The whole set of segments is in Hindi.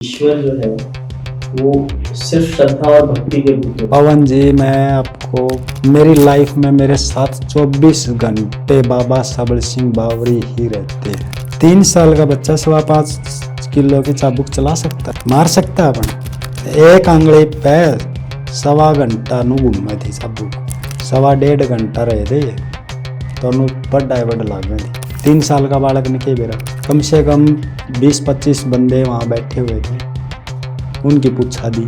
ईश्वर जो है वो सिर्फ श्रद्धा और भक्ति के रूप में। पवन जी, मैं आपको मेरी लाइफ में मेरे साथ 24 घंटे बाबा सबल सिंह बावरी ही रहते हैं। 3 साल का बच्चा 5.25 किलो की चाबुक चला सकता है, मार सकता है अपन। एक आंगली पे 1.25 घंटा नु घूमे थी चाबुक, 1.5 घंटा रहे थे ये तो बड़ा बड़ा लाग गए थी। 3 साल का बालक ने के बेरा कम से कम 20-25 बंदे वहाँ बैठे हुए थे, उनकी पूछा दी,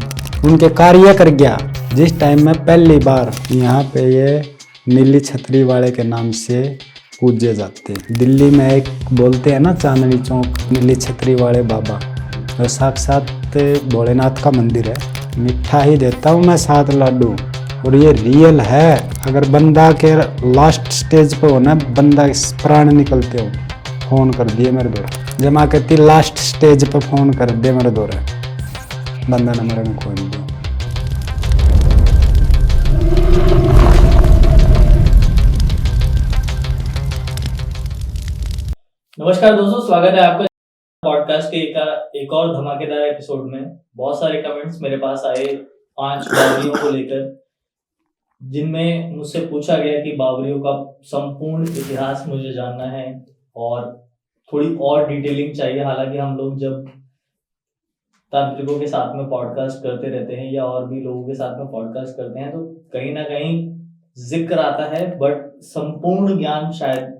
उनके कार्य कर गया। जिस टाइम में पहली बार यहाँ पे ये नीली छतरी वाले के नाम से पूजे जाते हैं। दिल्ली में एक बोलते हैं ना चांदनी चौक नीली छतरी वाले बाबा, और साक्षात भोलेनाथ का मंदिर है। मिठा ही देता हूँ मैं 7 लाडू, और ये रियल है। अगर बंदा के लास्ट स्टेज पे हो ना, बंदा प्राण निकलते हो, फोन कर दिए मेरे दौरे, जमा कहती लास्ट स्टेज पे फोन कर दे मेरे दौरे, बंदा नंबर में खोल दिया। नमस्कार दोस्तों, स्वागत है आपका पॉडकास्ट के एक और धमाकेदार एपिसोड में। बहुत सारे कमेंट्स मेरे पास आए 5 बावरियों को लेकर, जिनमें मुझसे पूछा गया कि बावरियों का संपूर्ण इतिहास मुझे जानना है और थोड़ी और डिटेलिंग चाहिए। हालांकि हम लोग जब तांत्रिकों के साथ में पॉडकास्ट करते रहते हैं या और भी लोगों के साथ में पॉडकास्ट करते हैं, तो कहीं ना कहीं जिक्र आता है, बट संपूर्ण ज्ञान शायद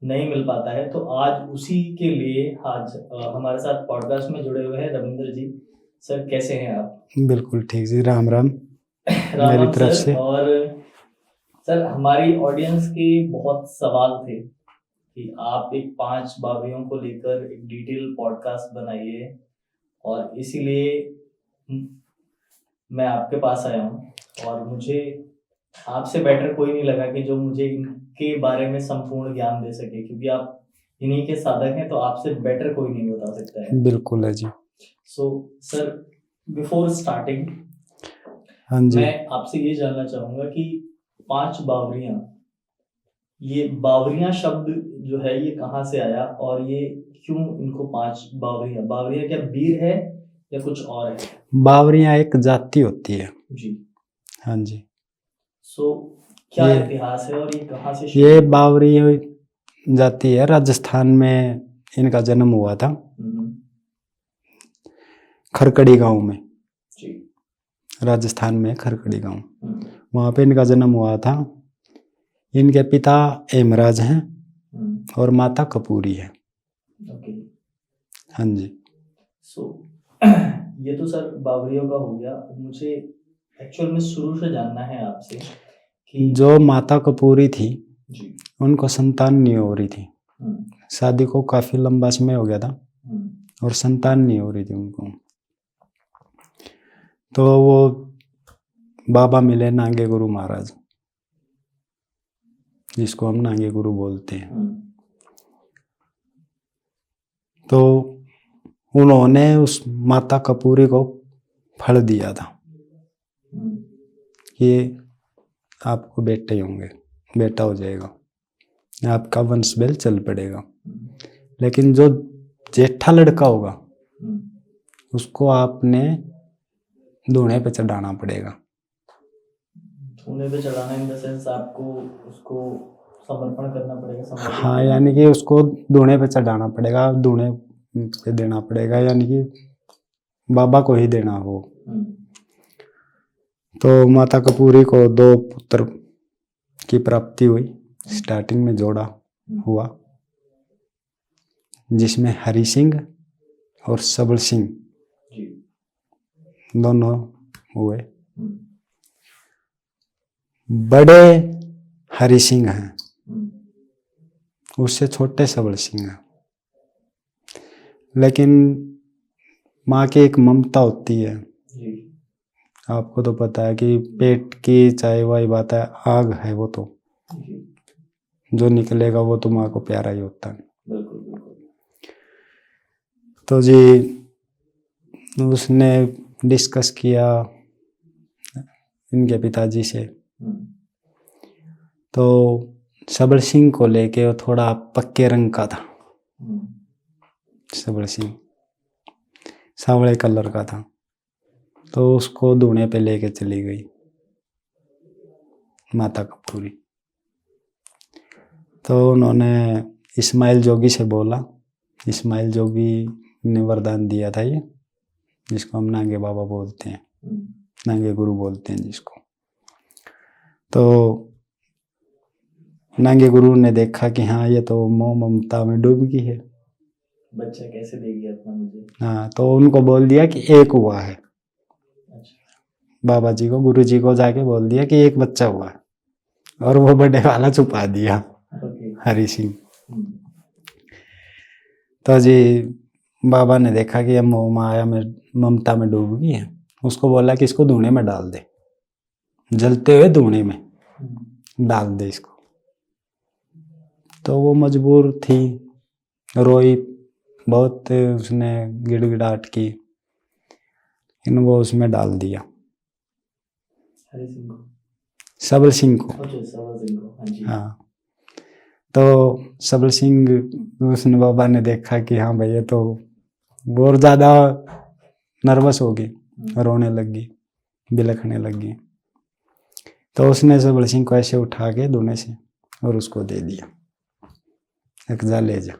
नहीं मिल पाता है। तो आज उसी के लिए आज हमारे साथ पॉडकास्ट में जुड़े हुए हैं रविंद्र जी। सर, कैसे हैं आप? बिल्कुल ठीक जी, राम राम राम मेरी तरफ सर। से। और सर, हमारी ऑडियंस के बहुत सवाल थे कि आप एक 5 बावरियों को लेकर एक डिटेल पॉडकास्ट बनाइए, और इसीलिए मैं आपके पास आया हूँ। और मुझे आपसे बेटर कोई नहीं लगा कि जो मुझे इनके बारे में संपूर्ण ज्ञान दे सके, क्योंकि आप इन्हीं के साधक हैं, तो आपसे बेटर कोई नहीं बता सकता है। बिल्कुल है जी। सो सर, बिफोर स्टार्टिंग हाँ जी, मैं आपसे ये जानना चाहूंगा कि 5 बावरियां, ये बावरियां शब्द जो है ये कहाँ से आया, और ये क्यों इनको 5 बावरियां? बावरियां क्या वीर है या कुछ और है? बावरियां एक जाति होती है जी। हाँ जी। सो क्या ये इतिहास है और ये कहाँ से शुरू ये हुआ? बावरी जाति है, राजस्थान में इनका जन्म हुआ था, खरकड़ी गांव में। जी। राजस्थान में खरकड़ी गांव, वहाँ पे इनका जन्म हुआ था। इनके पिता हेमराज हैं और माता कपूरी है। ओके। हाँ जी। सो ये तो सर बावरियों का हो गया। मुझे एक्चुअल में शुरू से जानना है आपसे कि जो माता कपूरी थी, जी, उनको संतान नहीं हो रही थी। शादी को काफी लंबा समय हो गया था और संतान नहीं हो रही थी उनको। तो वो बाबा मिले नागे गुरु महाराज, जिसको हम नागे गुरु बोलते हैं। तो उन्होंने उस माता कपूरी को फल दिया था कि आपको बेटे होंगे, बेटा हो जाएगा, आपका वंशवेल चल पड़ेगा। लेकिन जो जेठा लड़का होगा उसको आपने धूने पे चढ़ाना पड़ेगा। धूने पे चढ़ाना इन द सेंस आपको उसको समर्पण करना पड़ेगा। हाँ, यानी कि उसको धूने पे चढ़ाना पड़ेगा, धूने पे देना पड़ेगा, यानी कि बाबा को ही देना हो। तो माता कपूरी को 2 पुत्र की प्राप्ति हुई। स्टार्टिंग में जोड़ा हुआ, जिसमें हरि सिंह और सबल सिंह दोनों हुए। बड़े हरि सिंह हैं, उससे छोटे सबल सिंह हैं। लेकिन माँ की एक ममता होती है, आपको तो पता है कि पेट की चाहे वही बात है, आग है वो तो जो निकलेगा वो तो माँ को प्यारा ही होता है। तो जी उसने डिस्कस किया इनके पिताजी से, तो सबल सिंह को लेके वो थोड़ा पक्के रंग का था। सबल सिंह सांवले कलर का था। तो उसको धूने पे लेके चली गई माता कपूरी। तो उन्होंने इस्माइल जोगी से बोला, इस्माइल जोगी ने वरदान दिया था ये, जिसको हम नांगे बाबा बोलते हैं, नांगे गुरु बोलते हैं जिसको। तो नांगे गुरु ने देखा कि हाँ ये तो मोह ममता में डूब गई है, बच्चा कैसे देगी अपना मुझे। हाँ, तो उनको बोल दिया कि एक हुआ है। बाबा जी को, गुरु जी को जाके बोल दिया कि एक बच्चा हुआ है, और वो बड़े वाला छुपा दिया, हरि सिंह। तो जी बाबा ने देखा कि ये मोह माया में ममता में डूब गई है, उसको बोला कि इसको धूने में डाल दे, जलते हुए धूने में डाल दे इसको। तो वो मजबूर थी, रोई बहुत, उसने गिड़गिड़ाहट की, इन वो उसमें डाल दिया हरि सिंह को, सबल सिंह को। सबल सिंह को, हाँ जी। हाँ, तो सबल सिंह, उसने बाबा ने देखा कि हाँ भैया, तो वो और ज्यादा नर्वस हो गई, रोने लगी, बिलखने लगी। तो उसने सबल सिंह को ऐसे उठा के धुने से और उसको दे दिया, एक जा ले जा।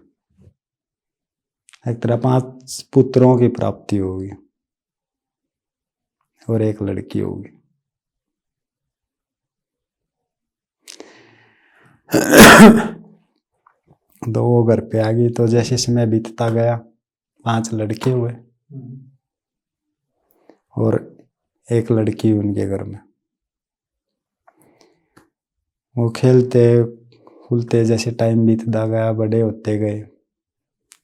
एक तरह 5 पुत्रों की प्राप्ति होगी और एक लड़की होगी। तो वो घर पे आ गई। तो जैसे समय बीतता गया, 5 लड़के हुए और एक लड़की उनके घर में। वो खेलते खुलते जैसे टाइम बीतता गया, बड़े होते गए।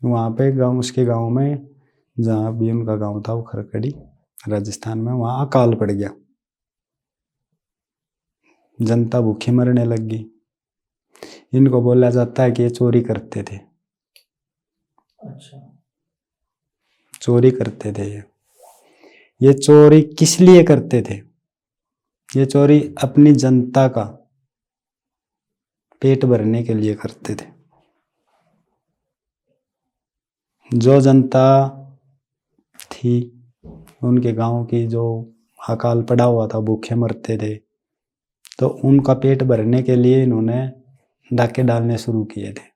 वहाँ पे गांव, उसके गांव में, जहाँ भी उनका गांव था, वो खरकड़ी राजस्थान में, वहाँ अकाल पड़ गया, जनता भूखी मरने लगी। इनको बोला जाता है कि ये चोरी करते थे। अच्छा, चोरी करते थे ये चोरी किस लिए करते थे? ये चोरी अपनी जनता का पेट भरने के लिए करते थे। जो जनता थी उनके गांव की, जो अकाल पड़ा हुआ था, भूखे मरते थे, तो उनका पेट भरने के लिए इन्होंने डाके डालने शुरू किए थे।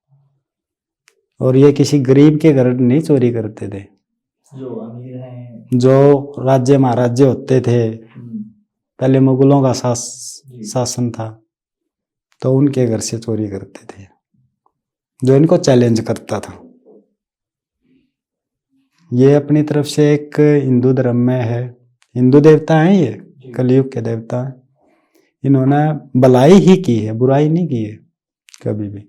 और ये किसी गरीब के घर नहीं चोरी करते थे, जो अमीर हैं, जो राज्य महाराजे होते थे, पहले मुगलों का शासन था, तो उनके घर से चोरी करते थे, जो इनको चैलेंज करता था। ये अपनी तरफ से एक हिंदू धर्म में है, हिंदू देवता हैं ये, कलयुग के देवता हैं। इन्होंने भलाई ही की है, बुराई नहीं की है कभी भी।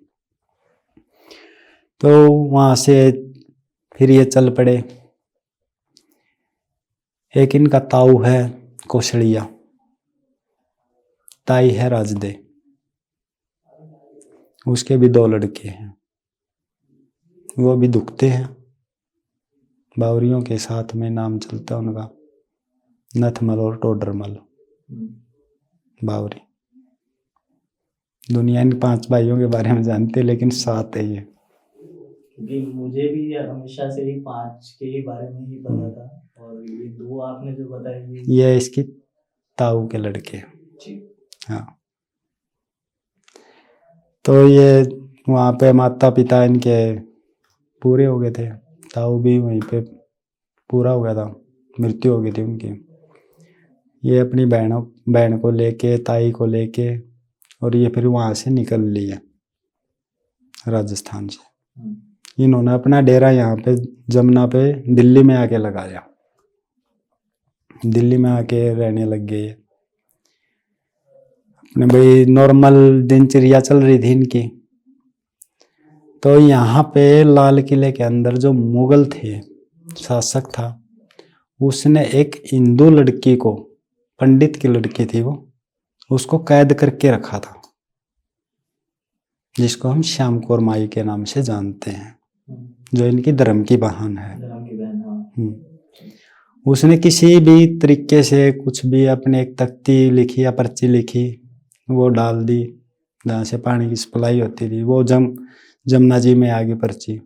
तो वहां से फिर ये चल पड़े। एक इनका ताऊ है कौशलिया, ताई है राजदे, उसके भी 2 लड़के हैं, वो भी दुखते हैं। बावरियों के साथ में नाम चलता है उनका, नथमल और टोडरमल बावरी। दुनिया इन 5 भाइयों के बारे में जानती है, लेकिन 7 है ये। क्योंकि मुझे भी हमेशा से ही 5 के ही बारे में ही पता था, और ये 2 आपने जो बताए ये इसकी ताऊ के लड़के। हाँ, तो ये वहाँ पे माता पिता इनके पूरे हो गए थे, ताऊ भी वहीं पे पूरा हो गया था, मृत्यु हो गई थी उनकी। ये अपनी बहन को लेके, ताई को लेके, और ये फिर वहाँ से निकल लिए राजस्थान से। इन्होंने अपना डेरा यहाँ पे जमुना पे दिल्ली में आके लगाया, दिल्ली में आके रहने लग गए। अपने भाई नॉर्मल दिनचर्या चल रही थी इनकी। तो यहाँ पे लाल किले के अंदर जो मुगल थे, शासक था, उसने एक हिंदू लड़की को, पंडित की लड़की थी वो, उसको कैद करके रखा था, जिसको हम श्याम कौर माई के नाम से जानते हैं, जो इनकी धर्म की बहन है। उसने किसी भी तरीके से कुछ भी अपने एक तख्ती लिखी या पर्ची लिखी, वो डाल दी, जहाँ से पानी की सप्लाई होती थी, वो जमुना जी में आ गई पर्ची।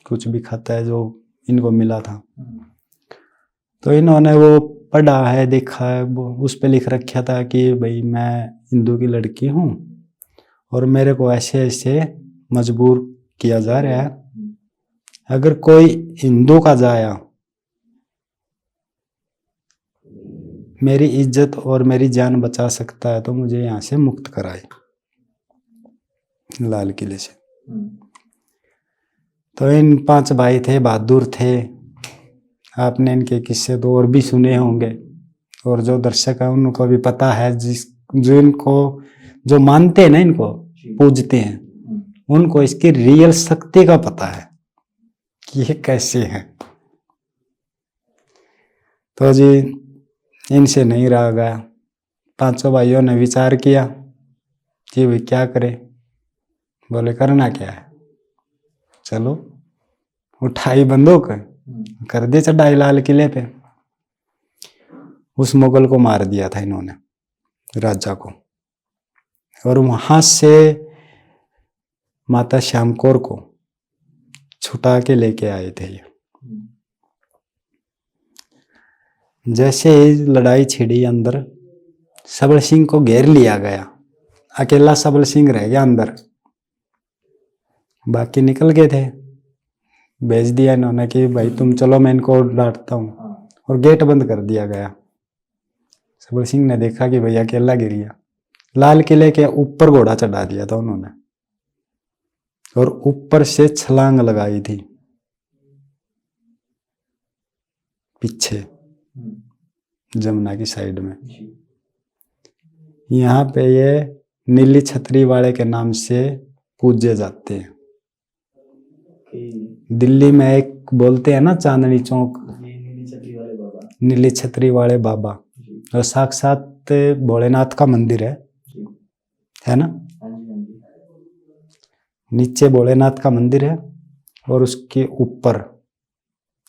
कुछ भी खाता है जो इनको मिला था, तो इन्होंने वो पढ़ा है, देखा है, वो उस पे लिख रखा था कि भाई मैं हिंदू की लड़की हूँ और मेरे को ऐसे ऐसे मजबूर किया जा रहा है, अगर कोई हिंदू का जाया मेरी इज्जत और मेरी जान बचा सकता है तो मुझे यहाँ से मुक्त कराए, लाल किले से। तो इन 5 भाई थे, बहादुर थे। आपने इनके किस्से तो और भी सुने होंगे, और जो दर्शक है उनको भी पता है, जो इनको जो मानते हैं ना, इनको पूजते हैं, उनको इसकी रियल शक्ति का पता है कि ये कैसे है। तो जी इनसे नहीं रहा गया। 5 भाइयों ने विचार किया कि भाई क्या करें। बोले करना क्या है, चलो उठाई बंदूक, कर दे चढ़ाई लाल किले पे। उस मुगल को मार दिया था इन्होंने, राजा को, और वहां से माता श्याम कौर को छुटा के लेके आए थे ये। जैसे ही लड़ाई छिड़ी, अंदर सबल सिंह को घेर लिया गया। अकेला सबल सिंह रह गया अंदर, बाकी निकल गए थे। भेज दिया इन्होंने कि भाई तुम चलो, मैं इनको डांटता हूँ, और गेट बंद कर दिया गया। सबल सिंह ने देखा कि भाई अकेला गिर गया। लाल किले के ऊपर घोड़ा चढ़ा दिया था उन्होंने, और ऊपर से छलांग लगाई थी पीछे जमुना की साइड में। यहाँ पे ये नीली छतरी वाले के नाम से पूजे जाते हैं। दिल्ली में एक बोलते हैं ना चांदनी चौक, नीली छतरी वाले बाबा, और साक्षात भोलेनाथ का मंदिर है ना। नीचे भोलेनाथ का मंदिर है, और उसके ऊपर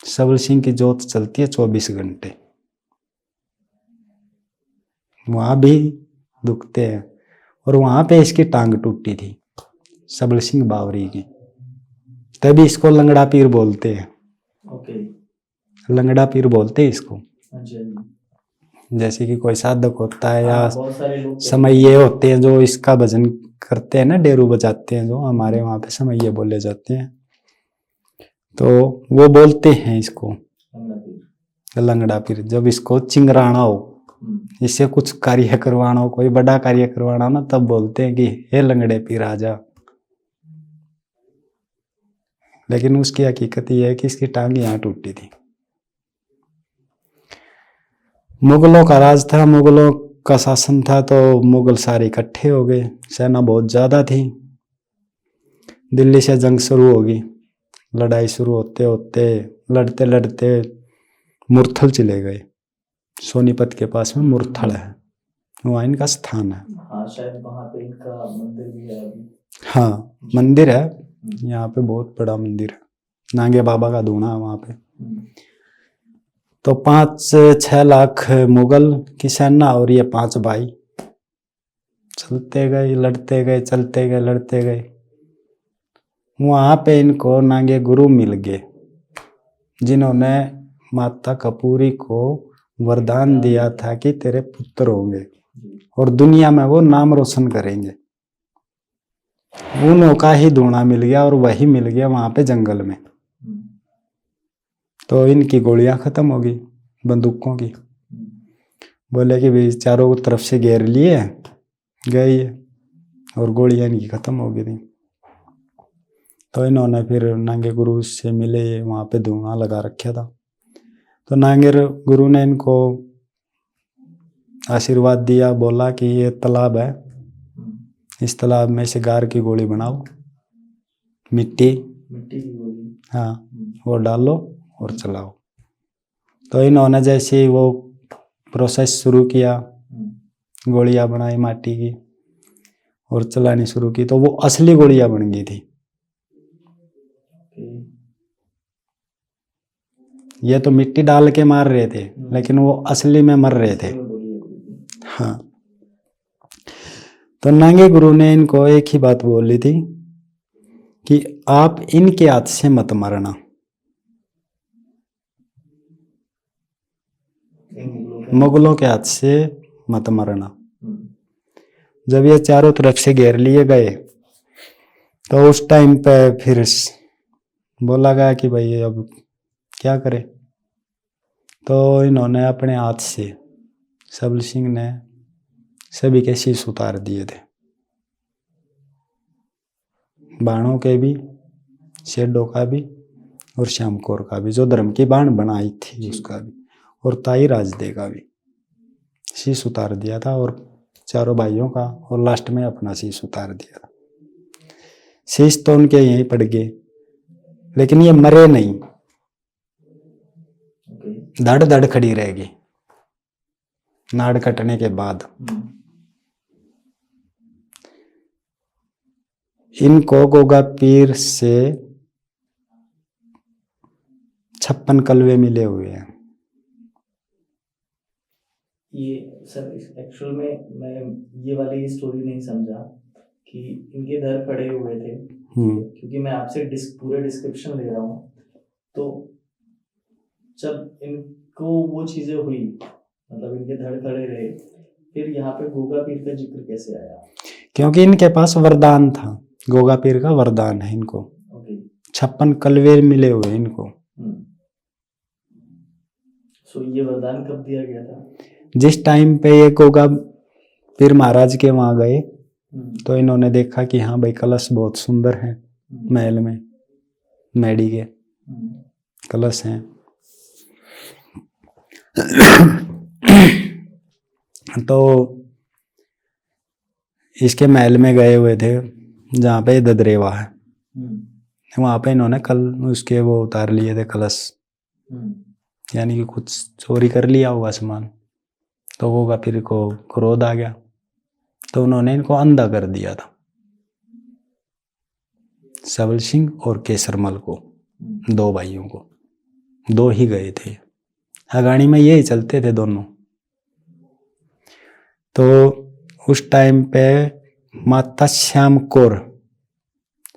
सबल सिंह की जोत चलती है 24 घंटे। वहां भी दुखते हैं, और वहां पे इसकी टांग टूटी थी सबल सिंह बावरी की, तभी इसको लंगड़ा पीर बोलते हैं। लंगड़ा पीर बोलते हैं इसको। जैसे कि कोई साधक होता है या समैये होते हैं जो इसका भजन करते हैं ना, डेरू बजाते हैं, जो हमारे वहां पे समैये बोले जाते हैं, तो वो बोलते हैं इसको लंगड़ा पीर। जब इसको चिंगराना हो, इससे कुछ कार्य करवाना हो, कोई बड़ा कार्य करवाना हो ना, तब बोलते हैं कि हे लंगड़े पीर आजा। लेकिन उसकी हकीकत यह है कि इसकी टांग यहाँ टूटी थी। मुगलों का राज था, मुगलों का शासन था, तो मुगल सारे इकट्ठे हो गए। सेना बहुत ज्यादा थी। दिल्ली से जंग शुरू होगी। लड़ाई शुरू होते होते लड़ते लड़ते मुरथल चले गए। सोनीपत के पास में मुरथल है, वहाँ इनका स्थान है। हाँ, शायद वहाँ पे इनका मंदिर भी है अभी। हाँ, मंदिर है यहाँ पे, बहुत बड़ा मंदिर है। नांगे बाबा का धूना है वहाँ पे। तो 5-6 लाख मुगल की सेना और ये 5 भाई चलते गए, लड़ते गए, चलते गए, लड़ते गए। वहां पे इनको नांगे गुरु मिल गए, जिन्होंने माता कपूरी को वरदान दिया था कि तेरे पुत्र होंगे और दुनिया में वो नाम रोशन करेंगे। उन्हों का ही धूना मिल गया, और वही मिल गया वहां पे जंगल में। तो इनकी गोलियां खत्म हो गई, बंदूकों की। बोले कि भाई चारों तरफ से घेर लिए गए, और गोलियां इनकी खत्म हो गई थी। तो इन्होंने फिर नांगे गुरु से मिले, वहां पे धूना लगा रखा था। तो नांगे गुरु ने इनको आशीर्वाद दिया, बोला कि ये तालाब है, इस तालाब में से गार की गोली बनाओ, मिट्टी की गोली, हाँ, वो डालो और चलाओ। तो इन्होंने जैसे ही वो प्रोसेस शुरू किया, गोलियां बनाई माटी की और चलानी शुरू की, तो वो असली गोलियां बन गई थी। ये तो मिट्टी डाल के मार रहे थे, लेकिन वो असली में मर रहे थे। हाँ, तो नांगे गुरु ने इनको एक ही बात बोली थी कि आप इनके हाथ से मत मरना। मुगलों के हाथ से मत मरना। हम्म, जब ये चारों तरफ से घेर लिए गए तो उस टाइम पे फिर बोला गया कि भाई अब क्या करें। तो इन्होंने अपने हाथ से, सबल सिंह ने सभी के शीश उतार दिए थे, बाणों के भी, शेडो का भी और श्याम कौर का भी, जो धर्म की बाण बनाई थी उसका भी, और ताई राजदे का भी शीश उतार दिया था, और चारों भाइयों का, और लास्ट में अपना शीश उतार दिया था। शीश तो उनके यहीं पड़ गए, लेकिन ये मरे नहीं, ओके। धड़ धड़ खड़ी रहेगी नाड़ कटने के बाद। इनको गोगा पीर से 56 कलवे मिले हुए हैं। ये सर एक्चुअल में मैं ये वाली स्टोरी नहीं समझा कि इनके घर खड़े हुए थे, क्योंकि मैं आपसे पूरे डिस्क्रिप्शन ले रहा हूँ। तो जब इनको वो चीजें हुई, मतलब इनके धड़ खड़े रहे, फिर यहाँ पे गोगा पीर का जिक्र कैसे आया? क्योंकि इनके पास वरदान था, गोगा पीर का वरदान है इनको। ओके। 56 कलवे मिले हुए इनको। सो ये वरदान कब दिया गया था? जिस टाइम पे ये गोगा पीर महाराज के वहां गए तो इन्होंने देखा कि हाँ भाई कलश बहुत सुंदर है, महल में मैडी के कलश हैं। तो इसके महल में गए हुए थे जहाँ पे ददरेवा है, वहां पे इन्होंने कल उसके वो उतार लिए थे कलश, यानी कि कुछ चोरी कर लिया होगा सामान। तो गोगा पीर को क्रोध आ गया, तो उन्होंने इनको अंधा कर दिया था, सबल सिंह और केसरमल को, 2 भाइयों को। 2 ही गए थे, अगाड़ी में यही चलते थे दोनों। तो उस टाइम पे माता श्याम कौर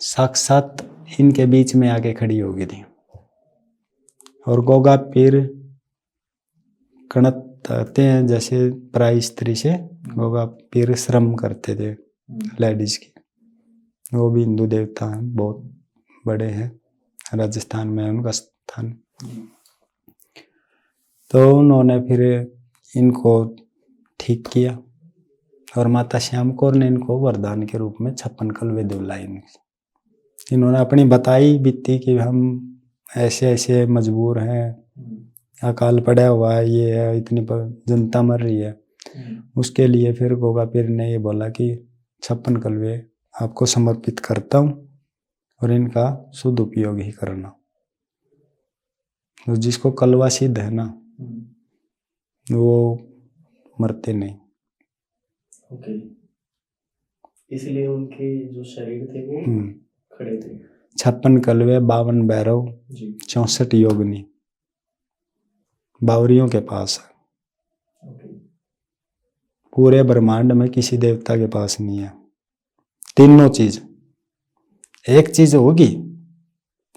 साक्षात इनके बीच में आके खड़ी हो गई थी, और गोगा पीर कणत करते हैं जैसे पराई स्त्री से गोगा पीर श्रम करते थे लेडीज की। वो भी हिंदू देवता हैं, बहुत बड़े हैं, राजस्थान में उनका स्थान। तो उन्होंने फिर इनको ठीक किया, और माता श्याम कौर ने इनको वरदान के रूप में 56 कलवे दिलाई। इन्होंने अपनी बताई बीती कि हम ऐसे ऐसे मजबूर हैं, अकाल पड़ा हुआ है, ये है, इतनी जनता मर रही है। उसके लिए फिर गोगा पीर ने ये बोला कि 56 कलवे आपको समर्पित करता हूँ, और इनका शुद्ध उपयोग ही करना। तो जिसको कलवा सिद्ध है ना, वो मरते नहीं। ओके। इसलिए उनके जो शरीर थे वो खड़े थे। 56 कलवे, 52 भैरव, 64 योगिनी बावरियों के पास है। पूरे ब्रह्मांड में किसी देवता के पास नहीं है। तीनों चीज, एक चीज होगी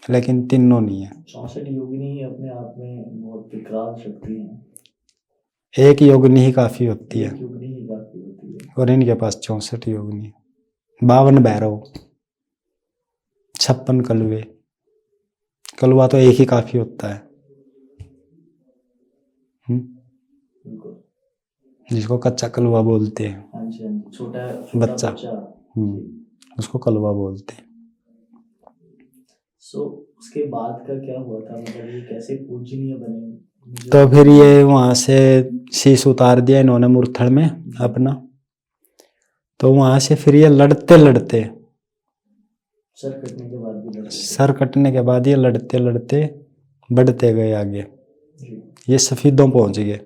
लेकिन तीनों नहीं है। 64 योगिनी ही अपने आप में बहुत विकराल शक्ति है। एक योगिनी ही काफी होती है, योगिनी ही काफी होती है, और इनके पास 64 योगिनी, 52 भैरव, 56 कलवे। कलवा तो एक ही काफी होता है, जिसको कच्चा कलवा बोलते हैं। छोटा बच्चा, उसको कलवा बोलते हैं। उसके बाद का क्या हुआ था, मतलब ये कैसे पूजनीय बने? तो फिर ये वहां से शीश उतार दिया इन्होंने मूर्थल में अपना। तो वहां से फिर ये लड़ते लड़ते, सर कटने के बाद भी लड़ते, सर कटने के बाद ये लड़ते लड़ते बढ़ते गए आगे। ये सफीदों पहुंच गए,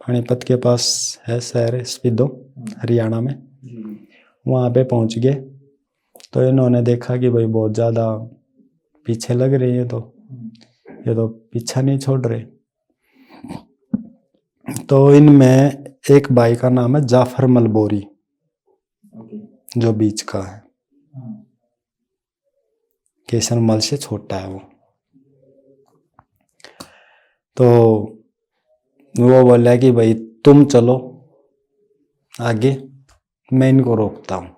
पानीपत के पास है शहर सफीदों, हरियाणा में। वहां पे पहुंच गए तो इन्होंने देखा कि भाई बहुत ज्यादा पीछे लग रही है, तो ये तो पीछा नहीं छोड़ रहे। तो इनमें एक भाई का नाम है जाफर मलबोरी, जो बीच का है, केसरमल से छोटा है वो। तो वो बोला कि भाई तुम चलो आगे, मैं इनको रोकता हूँ।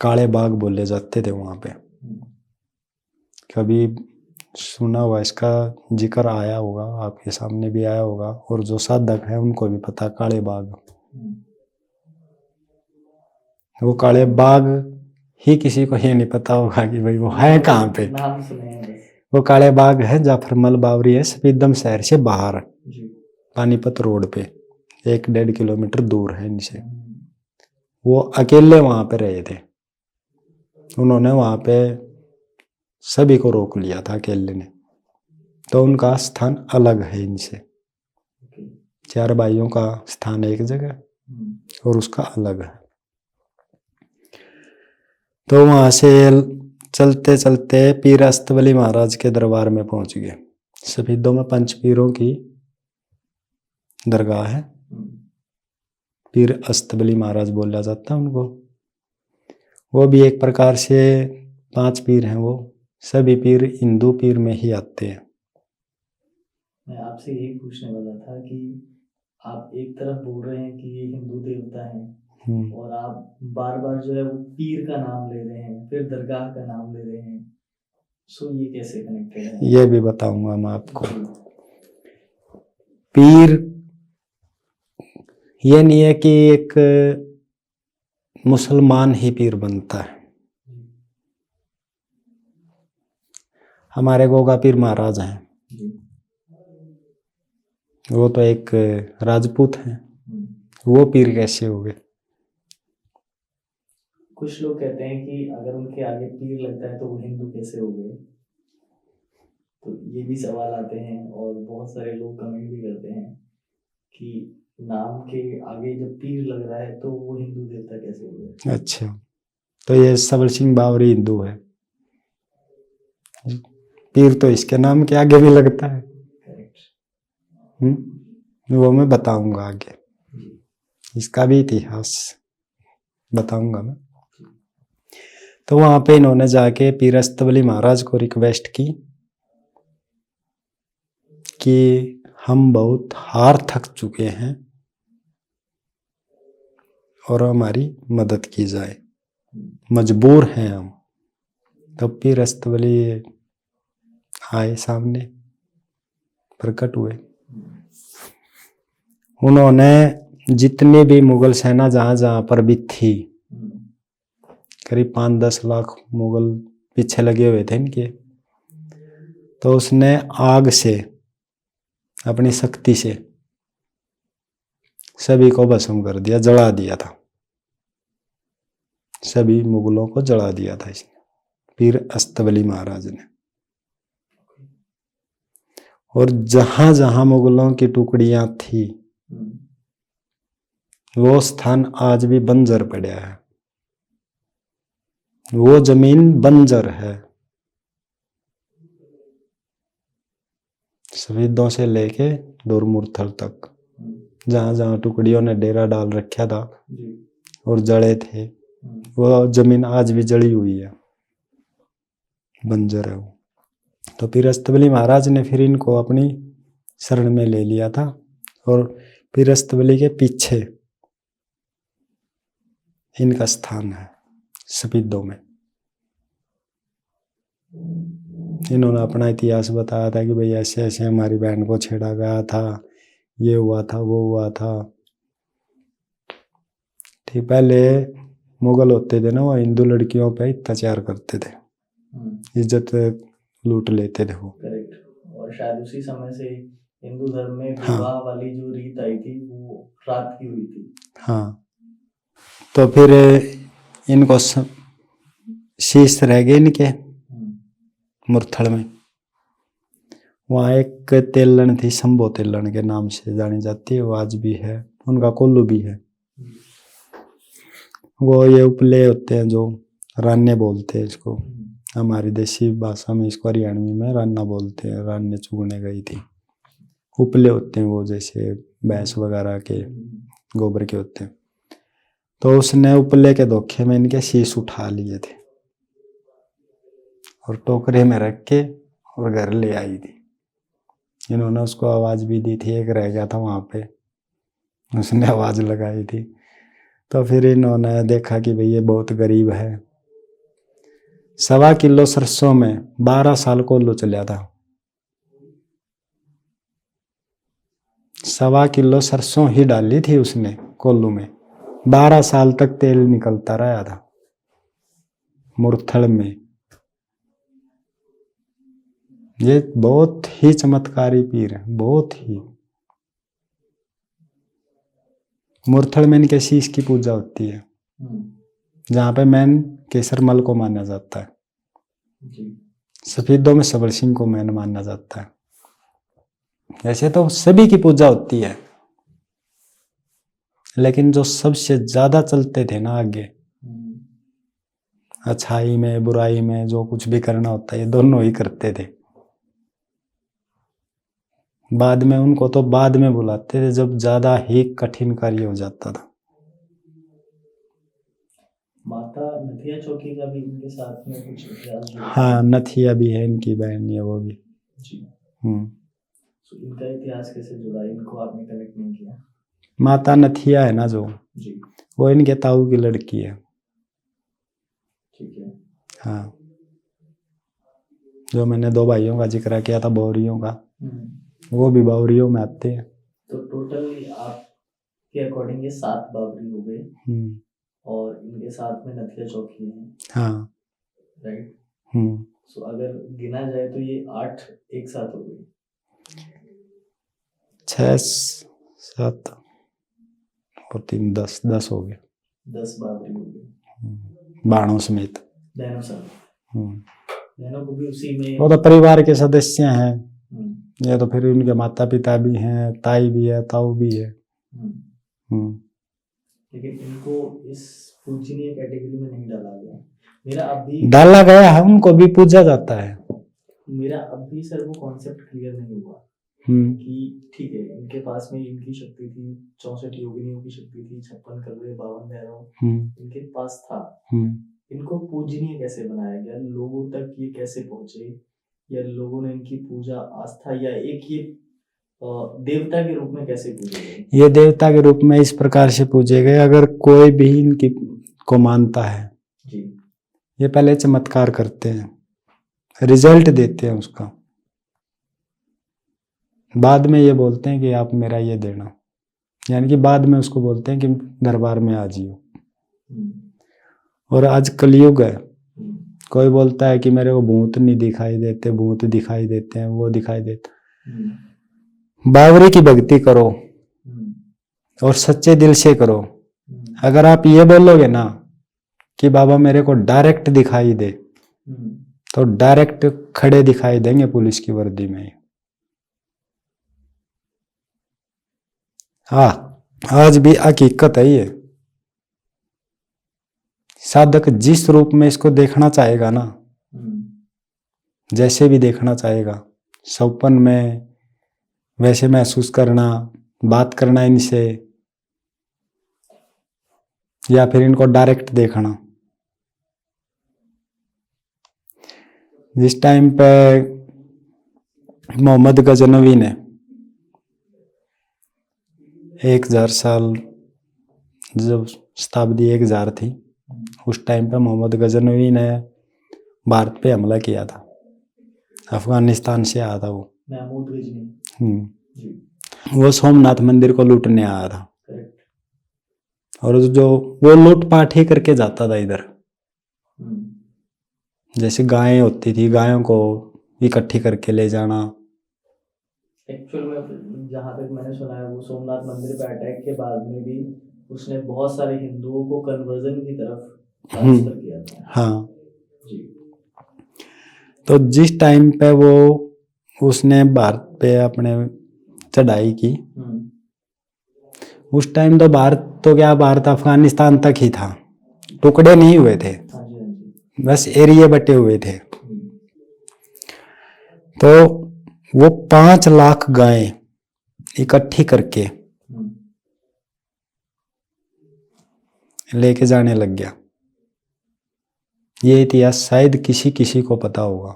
काले बाग बोले जाते थे वहां पे, कभी सुना हुआ इसका जिक्र आया होगा, आपके सामने भी आया होगा, और जो साधक है उनको भी पता काले बाग। वो काले बाग ही किसी को ये नहीं पता होगा कि भाई वो है कहाँ पे। नाम सुने हैं बस। वो काले बाग है जाफरमल बावरी है, सफीदम शहर से बाहर, जी। पानीपत रोड पे 1-1.5 किलोमीटर दूर है इनसे। वो अकेले वहां पे रहे थे, उन्होंने वहां पे सभी को रोक लिया था अकेले ने, तो उनका स्थान अलग है इनसे। 4 भाइयों का स्थान एक जगह और उसका अलग है। तो वहां से चलते चलते पीर अस्तबली महाराज के दरबार में पहुंच गए। सफीदों में 5 पीरों की दरगाह है, पीर अस्तबली महाराज बोला जाता है उनको। वो भी एक प्रकार से 5 पीर हैं, वो सभी पीर हिंदू पीर में ही आते हैं। मैं आपसे यही पूछने वाला था कि आप एक तरफ बोल रहे हैं कि ये हिंदू देवता हैं और आप बार बार जो है वो पीर का नाम ले रहे हैं, फिर दरगाह का नाम ले रहे हैं, सो ये कैसे कनेक्टेड है? ये भी बताऊंगा मैं आपको। पीर ये नहीं है कि एक मुसलमान ही पीर बनता है। हमारे गोगा पीर महाराज हैं, वो तो एक राजपूत हैं, वो पीर कैसे हो गए? कुछ लोग कहते हैं कि अगर उनके आगे पीर लगता है तो वो हिंदू कैसे हो गए, तो ये भी सवाल आते हैं। और बहुत सारे लोग कमेंट भी करते हैं कि नाम के आगे जब पीर लग रहा है तो वो हिंदू देवता कैसे हो गए। अच्छा, तो ये सबल सिंह बावरी हिंदू है, पीर तो इसके नाम के आगे भी लगता है। वो मैं बताऊंगा आगे, इसका भी इतिहास बताऊंगा मैं। तो वहां पे इन्होंने जाके पीर अस्तबली महाराज को रिक्वेस्ट की कि हम बहुत हार थक चुके हैं और हमारी मदद की जाए, मजबूर हैं हम। तो पीर अस्तबली आए सामने, प्रकट हुए। उन्होंने जितनी भी मुगल सेना जहां जहां पर भी थी, करीब 5-10 लाख मुगल पीछे लगे हुए थे इनके, तो उसने आग से, अपनी शक्ति से सभी को भस्म कर दिया, जला दिया था। सभी मुगलों को जला दिया था इसने, पीर अस्तबली महाराज ने। और जहां जहां मुगलों की टुकड़ियां थी, वो स्थान आज भी बंजर पड़ा है, वो जमीन बंजर है। शहीदों से लेके दुरमुर्थल तक जहां जहां टुकड़ियों ने डेरा डाल रखा था और जड़े थे, वो जमीन आज भी जड़ी हुई है, बंजर है वो। तो पीर अस्तबली महाराज ने फिर इनको अपनी शरण में ले लिया था, और पीर अस्तबली के पीछे इनका स्थान है सफीदों में। इन्होंने अपना इतिहास बताया था कि भाई ऐसे ऐसे हमारी बहन को छेड़ा गया था, ये हुआ था, वो हुआ था। ठीक, पहले मुगल होते थे ना, वो हिंदू लड़कियों पे अत्याचार करते थे, इज्जत लूट लेते थे वो। करेक्ट। और शायद उसी समय से हिंदू धर्म में विवाह वाली जो रीत आई थी वो रात की हुई थी। हाँ, तो फिर इनको शीश रह गए इनके मुरथल में। वहाँ एक तेलन थी, शंभो तेलन के नाम से जानी जाती है, वो आज भी है, उनका कोल्लू भी है। वो ये उपले होते हैं जो रान्ने बोलते हैं इसको, हमारी देसी भाषा में इसको हरियाणवी में रान्ना बोलते हैं। रान्ने चुगने गई थी, उपले होते हैं वो, जैसे भैंस वगैरह के गोबर के होते हैं। तो उसने उपले के धोखे में इनके शीश उठा लिए थे और टोकरे में रख के और घर ले आई थी। इन्होंने उसको आवाज भी दी थी, एक रह गया था वहां पे, उसने आवाज लगाई थी। तो फिर इन्होंने देखा कि भाई ये बहुत गरीब है। 1.25 किलो सरसों में 12 साल कोल्लू चला था। 1.25 किलो सरसों ही डाली थी उसने कोल्लू में, 12 साल तक तेल निकलता रहा था मुरथल में। ये बहुत ही चमत्कारी पीर है, बहुत ही। मुरथल में इनके शीश की पूजा होती है, जहाँ पे मैन केसरमल को माना जाता है, सफेदों में सबल सिंह को मैन माना जाता है। ऐसे तो सभी की पूजा होती है, लेकिन जो सबसे ज्यादा चलते थे ना आगे, अच्छाई में बुराई में जो कुछ भी करना होता है, ये दोनों ही करते थे। बाद में उनको तो बाद में बुलाते थे, जब ज्यादा ही कठिन कार्य हो जाता था। माता नथिया चौकी का भी इनके साथ में कुछ इतिहास जुड़ा है? हाँ, नथिया भी है, इनकी बहन है वो भी। जी। हम्म। तो इनका इतिहास कैसे जुड़ा, इनको आपने कनेक्ट नहीं किया? माता नथिया है ना जो, जी, वो इनके ताऊ की लड़की है। ठीक है। हाँ, जो मैंने 2 भाइयों का जिक्र किया था बौरियों का, वो भी बावरियों में आते हैं। तो टोटल आपके अकॉर्डिंग ये 7 बावरी हो गए, और इनके साथ में नथिया चौकी है। हाँ, राइट। हम्म। सो अगर गिना जाए तो ये 8 एक साथ हो गए। 6 7 और 3 10 हो गए। 10 बावरी हो गए, बाणों समेत। बहनों समेत। बहनों को भी उसी में। वो तो परिवार के सदस्य हैं। ये तो फिर उनके माता पिता भी हैं, ताई भी है, ताऊ भी है। लेकिन इनको इस पूजनीय कैटेगरी में नहीं डाला गया। मेरा अभी डाला गया है, उनको भी पूजा जाता है। मेरा अभी सर वो कॉन्सेप्ट क्लियर नहीं हुआ कि ठीक है, इनके पास में इनकी शक्ति थी, 64 योगिनियों की शक्ति थी, 56 कलवे, 52 भैरव इनके पास था। इनको पूजनीय कैसे बनाया गया, लोगों तक ये कैसे पहुंचे, या लोगों ने इनकी पूजा आस्था या एक ये देवता के रूप में कैसे पूजे गए? ये देवता के रूप में इस प्रकार से पूजे गए, अगर कोई भी इनकी को मानता है जी, ये पहले चमत्कार करते हैं, रिजल्ट देते हैं उसका, बाद में ये बोलते हैं कि आप मेरा ये देना, यानी कि बाद में उसको बोलते हैं कि दरबार में आ जियो। और आज कलयुग है, कोई बोलता है कि मेरे को भूत नहीं दिखाई देते, भूत दिखाई देते हैं, वो दिखाई देते। बावरी की भक्ति करो और सच्चे दिल से करो। अगर आप ये बोलोगे ना कि बाबा मेरे को डायरेक्ट दिखाई दे, तो डायरेक्ट खड़े दिखाई देंगे पुलिस की वर्दी में। हाँ, आज भी हकीकत है ये। साधक जिस रूप में इसको देखना चाहेगा ना, जैसे भी देखना चाहेगा, सौपन में वैसे महसूस करना, बात करना इनसे, या फिर इनको डायरेक्ट देखना। जिस टाइम पे मोहम्मद गजनवी ने 1000 साल, जब शताब्दी 1000 थी, उस टाइम पे मोहम्मद गजनवी ने भारत पे हमला किया था। अफगानिस्तान से आया था वो, महमूद गजनी। वो सोमनाथ मंदिर को लूटने आया था, और जो वो लूटपाट ही करके जाता था इधर। जैसे गायें होती थी, गायों को इकट्ठी करके ले जाना। एक्चुअल में जहाँ तक मैंने सुना है, वो सोमनाथ मंदिर पे अटैक के बाद में भी उसने बहुत सारे हिंदुओं को कन्वर्जन की तरफ ट्रांसफर किया था। हाँ जी। तो जिस टाइम पे वो उसने भारत पे अपने चढ़ाई की, उस टाइम तो भारत तो क्या, भारत अफगानिस्तान तक ही था, टुकड़े नहीं हुए थे, बस एरिया बटे हुए थे। तो वो 5 लाख गायें इकट्ठी करके लेके जाने लग गया। ये इतिहास शायद किसी किसी को पता होगा,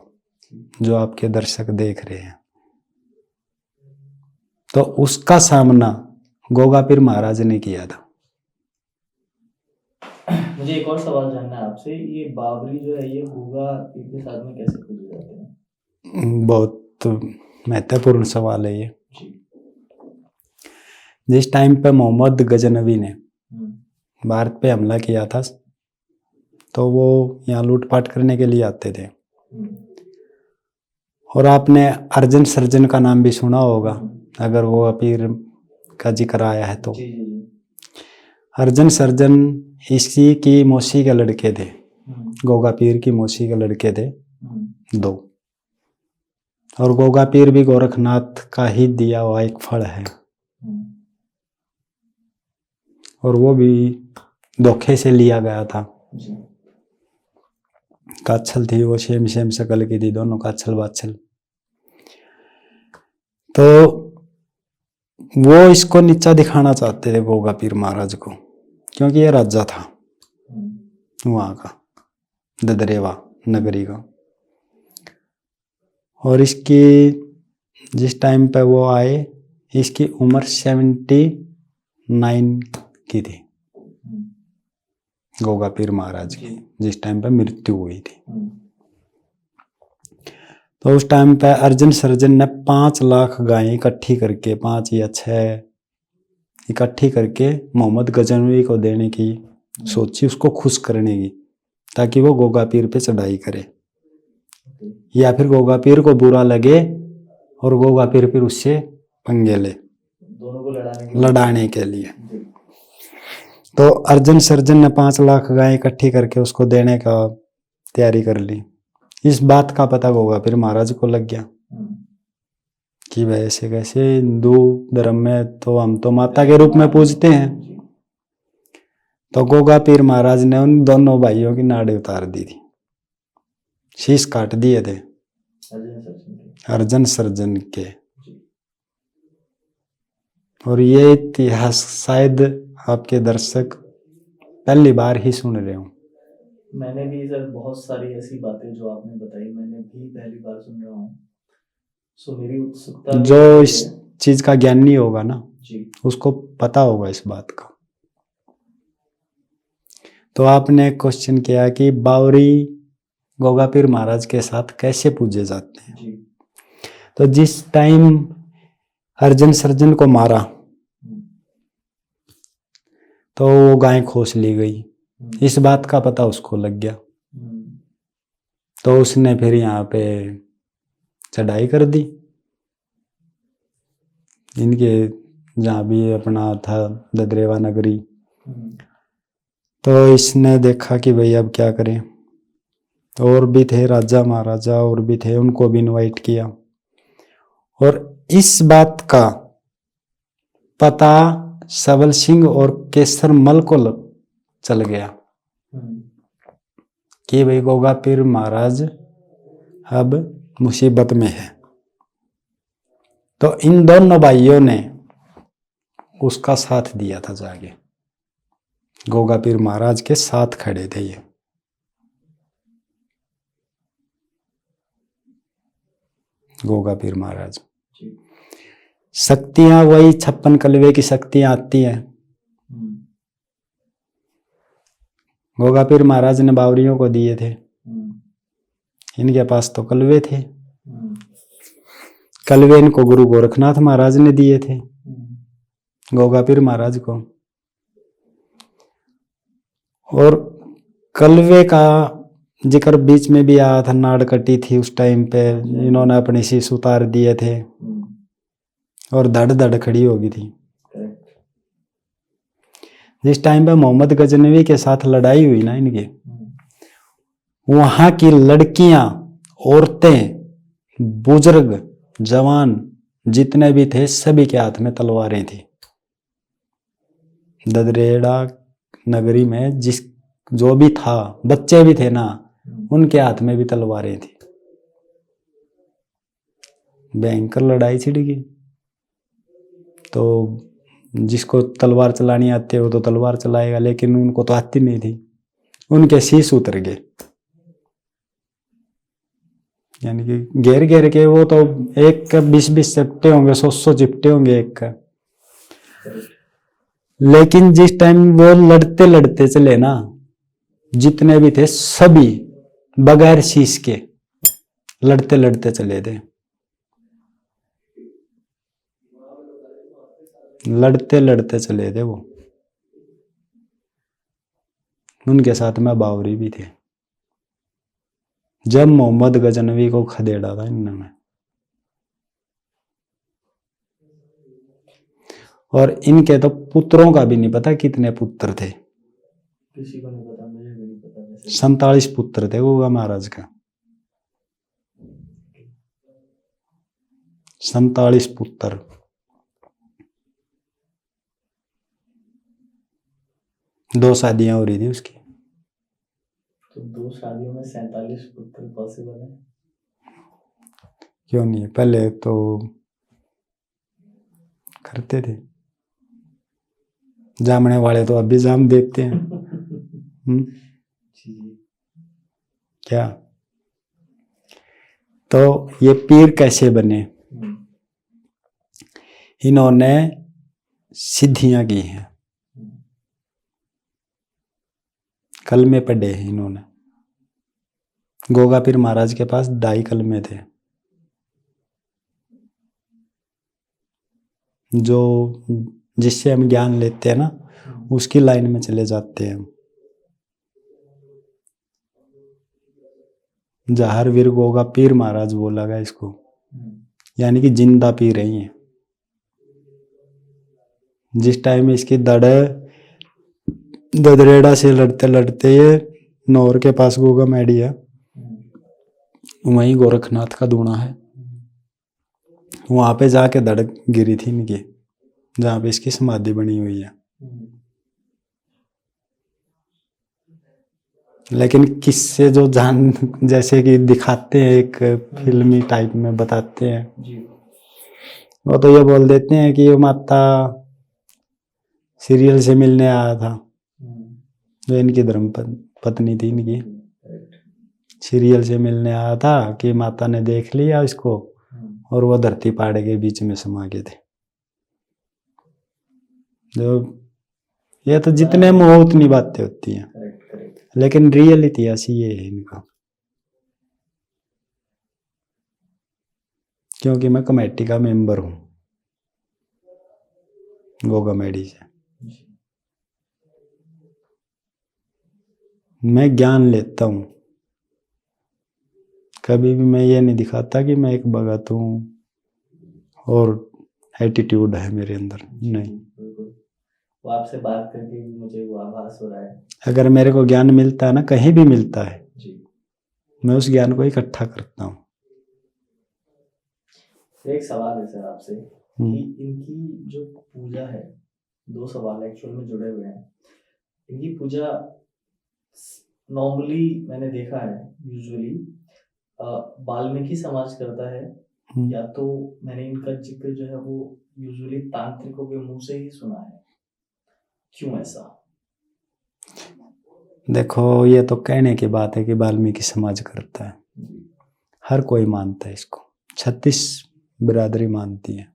जो आपके दर्शक देख रहे हैं। तो उसका सामना गोगा पीर महाराज ने किया था। मुझे एक और सवाल जानना है आपसे, ये बावरी जो है ये गोगा पीर के साथ में कैसे पूजे जाते हैं? बहुत महत्वपूर्ण सवाल है ये। जी। जिस टाइम पे मोहम्मद गजनवी ने हम्म। भारत पे हमला किया था, तो वो यहाँ लूटपाट करने के लिए आते थे। और आपने अर्जन सर्जन का नाम भी सुना होगा, अगर वो पीर का जिक्र आया है तो। जी जी जी। अर्जन सर्जन इसी की मौसी के लड़के थे, गोगा पीर की मौसी के लड़के थे दो। और गोगा पीर भी गोरखनाथ का ही दिया हुआ एक फल है, और वो भी धोखे से लिया गया था। जी। काछल थी वो, सेम सेम शकल की थी दोनों, काछल बाछल। तो वो इसको नीचा दिखाना चाहते थे गोगा पीर महाराज को, क्योंकि ये राजा था वहाँ का, ददरेवा नगरी का। और इसकी जिस टाइम पे वो आए, इसकी उम्र 79 की थी, गोगा पीर महाराज की, जिस टाइम पे मृत्यु हुई थी। तो उस टाइम पे अर्जन सर्जन ने 5 लाख गायें इकट्ठी करके, 5 या 6 इकट्ठी करके मोहम्मद गजनवी को देने की सोची, उसको खुश करने की, ताकि वो गोगा पीर पे चढ़ाई करे, या फिर गोगा पीर को बुरा लगे और गोगा पीर फिर उससे पंगे ले, दोनों को लड़ाने के लिए। तो अर्जन सर्जन ने 5 लाख गायें इकट्ठी करके उसको देने का तैयारी कर ली। इस बात का पता गोगा पीर महाराज को लग गया कि वैसे कैसे हिंदू धर्म में तो हम तो माता के रूप में पूजते हैं। तो गोगा पीर महाराज ने उन दोनों भाइयों की नाड़े उतार दी थी, शीश काट दिए थे अर्जन सर्जन के। और ये इतिहास शायद आपके दर्शक पहली बार ही सुन रहे हो। मैंने भी सर बहुत सारी ऐसी बातें जो आपने बताई मैंने भी पहली बार सुन रहा हूँ। सो मेरी उत्सुकता जो इस चीज का ज्ञानी होगा ना जी, उसको पता होगा इस बात का। तो आपने क्वेश्चन किया कि बावरी गोगा पीर महाराज के साथ कैसे पूजे जाते हैं जी। तो जिस टाइम अर्जन सर्जन को मारा तो वो गाय खोस ली गई, इस बात का पता उसको लग गया। तो उसने फिर यहाँ पे चढ़ाई कर दी, इनके जहाँ भी अपना था ददरेवा नगरी। तो इसने देखा कि भाई अब क्या करें, और भी थे राजा महाराजा और भी थे, उनको भी इनवाइट किया। और इस बात का पता सबल सिंह और केसर मल को चल गया कि भाई गोगा पीर महाराज अब मुसीबत में है। तो इन दोनों भाइयों ने उसका साथ दिया था, जाके गोगा पीर महाराज के साथ खड़े थे ये। गोगा पीर महाराज शक्तियां वही 56 कलवे की शक्तियां आती हैं। गोगा पीर महाराज ने बावरियों को दिए थे, इनके पास तो कलवे थे। कलवे इनको गुरु गोरखनाथ महाराज ने दिए थे गोगा पीर महाराज को। और कलवे का जिक्र बीच में भी आया था, नाड़ कटी थी उस टाइम पे, इन्होंने अपने शीश उतार दिए थे और धड़ धड़ खड़ी हो गई थी। जिस टाइम पे मोहम्मद गजनवी के साथ लड़ाई हुई ना इनकी, वहां की लड़कियां, औरतें, बुजुर्ग, जवान जितने भी थे सभी के हाथ में तलवारें थी। ददरेड़ा नगरी में जो भी था, बच्चे भी थे ना, उनके हाथ में भी तलवारें थी। भयंकर लड़ाई छिड़ गई। तो जिसको तलवार चलानी आती है वो तो तलवार चलाएगा, लेकिन उनको तो आती नहीं थी, उनके शीश उतर गए। यानी कि घेर घेर के, वो तो एक का 20-20 चिपटे होंगे, 100 चिपटे होंगे एक का। लेकिन जिस टाइम वो लड़ते लड़ते चले ना, जितने भी थे सभी बगैर शीश के लड़ते लड़ते चले थे, लड़ते लड़ते चले थे वो। उनके साथ में बावरी भी थे जब मोहम्मद गजनवी को खदेड़ा था इन्होंने। और इनके तो पुत्रों का भी नहीं पता कितने पुत्र थे। किसी को नहीं पता, मुझे भी नहीं पता वैसे। 47 पुत्र थे गोगा महाराज का, 47 पुत्र। दो शादियां हो रही थी उसकी। तो 2 शादियों में 47 पुत्र पॉसिबल है? क्यों नहीं, पहले तो करते थे। जामने वाले तो अभी जाम देते हैं। क्या? तो ये पीर कैसे बने? इन्होंने सिद्धियां की हैं, कलमे पढ़े हैं इन्होंने। गोगा पीर महाराज के पास 2.5 कलमे थे, जो जिससे हम ज्ञान लेते हैं ना, उसकी लाइन में चले जाते हैं। जहारवीर गोगा पीर महाराज बोला गया इसको, यानी कि जिंदा पी रही हैं। जिस टाइम इसकी ददरेड़ा से लड़ते लड़ते ये नौर के पास गोगा मैडी है, वहीं गोरखनाथ का दूना है, वहां पे जाके धड़क गिरी थी इनकी, जहां पे इसकी समाधि बनी हुई है। लेकिन किससे जो जान, जैसे कि दिखाते हैं एक फिल्मी टाइप में बताते हैं, वो तो ये बोल देते हैं कि ये माता सीरियल से मिलने आया था, जो इनकी धर्म पत्नी थी इनकी, सीरियल से मिलने आया था कि माता ने देख लिया इसको और वो धरती पहाड़ के बीच में समा गए थे। जो ये तो जितने मुंह उतनी बातें होती हैं, लेकिन रियल इतिहास ये है इनका। क्योंकि मैं कमेटी का मेंबर हूं गोगा मैडी से, मैं ज्ञान लेता हूं। कभी भी मैं ये नहीं दिखाता कि मैं एक भगत हूँ और एटीट्यूड है मेरे अंदर, नहीं। वो आपसे बात करके भी मुझे वो आभास हो रहा है। अगर मेरे को ज्ञान मिलता है ना, कहीं भी मिलता है, मैं उस ज्ञान को इकट्ठा करता हूँ। एक सवाल है सर आपसे कि इनकी जो पूजा है, 2 सवाल एक्चुअल में जुड़े हुए हैं। इनकी पूजा नॉर्मली मैंने देखा है, यूजुअली वाल्मीकि समाज करता है, या तो मैंने इनका जिक्र जो है वो यूजुअली तांत्रिकों के मुंह से ही सुना है। क्यों ऐसा? देखो, ये तो कहने की बात है कि वाल्मीकि समाज करता है, हर कोई मानता है इसको, 36 बिरादरी मानती है।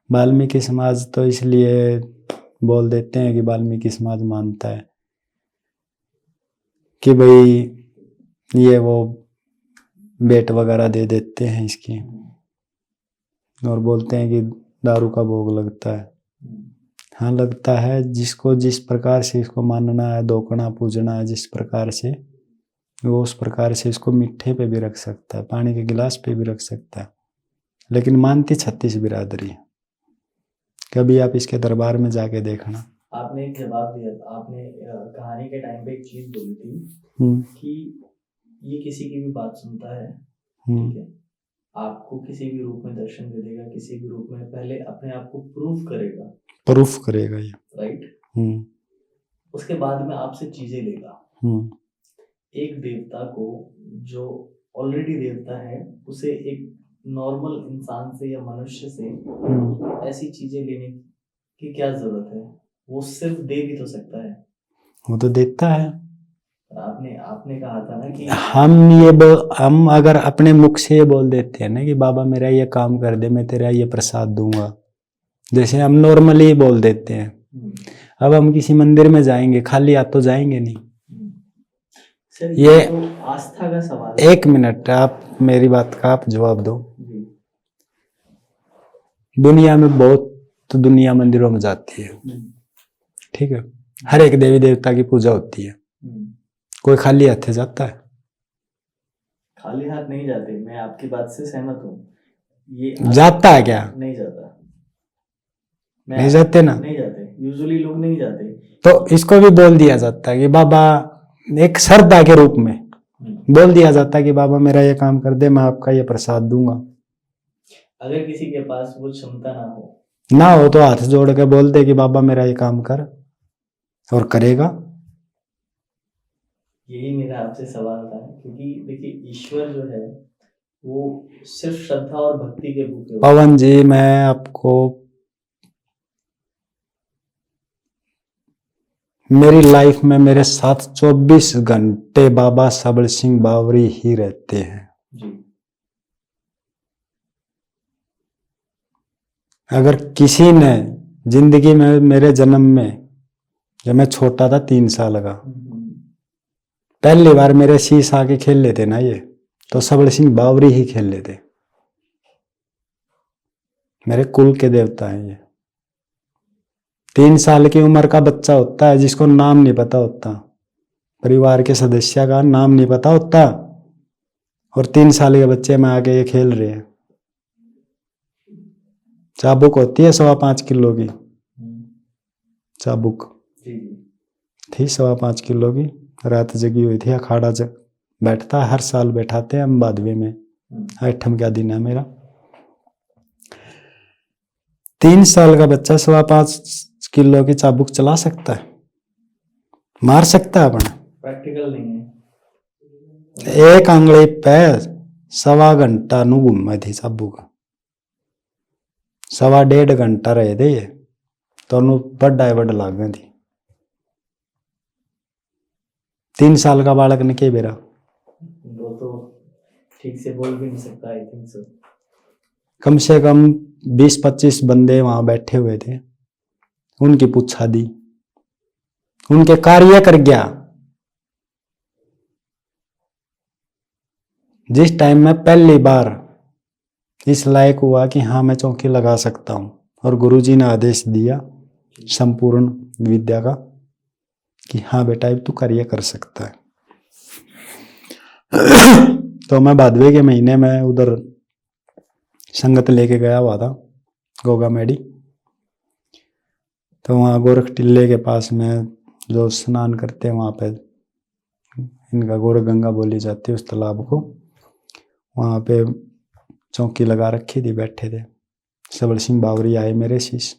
वाल्मीकि समाज तो इसलिए बोल देते हैं कि वाल्मीकि समाज मानता है कि भाई ये वो बेट वगैरह दे देते हैं इसकी, और बोलते हैं कि दारू का भोग लगता है। हाँ, लगता है। जिसको जिस प्रकार से इसको मानना है, दोकना पूजना है जिस प्रकार से, वो उस प्रकार से इसको मिट्टे पे भी रख सकता है, पानी के गिलास पे भी रख सकता है। लेकिन मानती 36 बिरादरी है। कभी आप इसके दरबार में जाके देखना। आपने एक जवाब दिया था, आपने कहानी के टाइम पे एक चीज बोली थी कि ये किसी की भी बात सुनता है, ठीक है, आपको किसी भी रूप में दर्शन दे देगा, किसी भी रूप में, पहले अपने आप को प्रूफ करेगा ये, राइट। उसके बाद में आपसे चीजें लेगा। एक देवता को जो ऑलरेडी देवता है, उसे एक नॉर्मल इंसान से या मनुष्य से ऐसी चीजें लेने की क्या जरूरत है? वो सिर्फ दे भी तो सकता है। वो तो देता है। आपने आपने कहा था ना कि हम अगर अपने मुख से ये बोल देते हैं ना कि बाबा मेरा ये काम कर दे, मैं तेरा ये प्रसाद दूंगा, जैसे हम नॉर्मली बोल देते हैं। अब हम किसी मंदिर में जाएंगे, खाली हाथ तो जाएंगे नहीं। सर ये तो आस्था का सवाल है। एक मिनट, आप मेरी बात का आप जवाब दो। जी। दुनिया में बहुत दुनिया मंदिरों में जाती है, ठीक है, हर एक देवी देवता की पूजा होती है, कोई खाली हाथ जाता है? खाली हाथ नहीं जाते, मैं आपकी बात से सहमत हूँ। ये जाता है क्या? नहीं जाता। नहीं जाते ना? नहीं जाते, यूजुअली लोग नहीं जाते। तो इसको भी बोल दिया जाता है कि बाबा, एक श्रद्धा के रूप में बोल दिया जाता है कि बाबा मेरा ये काम कर दे, मैं आपका ये प्रसाद दूंगा। अगर किसी के पास वो क्षमता ना हो तो हाथ जोड़ के बोल दे कि बाबा मेरा ये काम कर, और करेगा। यही मेरा आपसे सवाल था, क्योंकि देखिए ईश्वर जो है वो सिर्फ श्रद्धा और भक्ति के भूखे होते हैं। पवन जी, मैं आपको, मेरी लाइफ में मेरे साथ 24 घंटे बाबा सबल सिंह बावरी ही रहते हैं। जी। अगर किसी ने जिंदगी में, मेरे जन्म में जब मैं छोटा था 3 साल का, पहली बार मेरे शीश आके खेल लेते ना ये, तो सबल सिंह बावरी ही खेल लेते। मेरे कुल के देवता हैं ये। 3 साल की उम्र का बच्चा होता है जिसको नाम नहीं पता होता, परिवार के सदस्य का नाम नहीं पता होता, और 3 साल के बच्चे में आके ये खेल रहे हैं। चाबुक होती है 5.25 किलो की, चाबुक थी 5.25 किलो की, रात जगी हुई थी, अखाड़ा बैठता, हर साल बैठाते हैं हम बादवे में, 8वां क्या दिन है मेरा। 3 साल का बच्चा 5.25 किलो की चाबुक चला सकता है, मार सकता है अपना? प्रैक्टिकल नहीं है। एक आंगली पे 1.25 घंटा नु घूम थी चाबुक, 1.5 घंटा रहे थे ये, तो बड़ लाग गई थी। 3 साल का बालक ने के बेरा, वो तो ठीक से बोल भी नहीं सकता, आई थिंक सो। कम से कम 20-25 बंदे वहां बैठे हुए थे, उनकी पूछा दी, उनके कार्य कर गया। जिस टाइम में पहली बार इस लायक हुआ कि हाँ मैं चौकी लगा सकता हूं, और गुरुजी ने आदेश दिया संपूर्ण विद्या का कि हाँ बेटा अब तू कार्य कर सकता है। तो मैं भादवे के महीने में उधर संगत लेके गया हुआ था गोगा मेडी, तो वहाँ गोरख टिल्ले के पास में जो स्नान करते हैं वहाँ पे, इनका गोरख गंगा बोली जाती है उस तालाब को, वहाँ पे चौकी लगा रखी थी, बैठे थे। सबल सिंह बावरी आए मेरे शिष्य।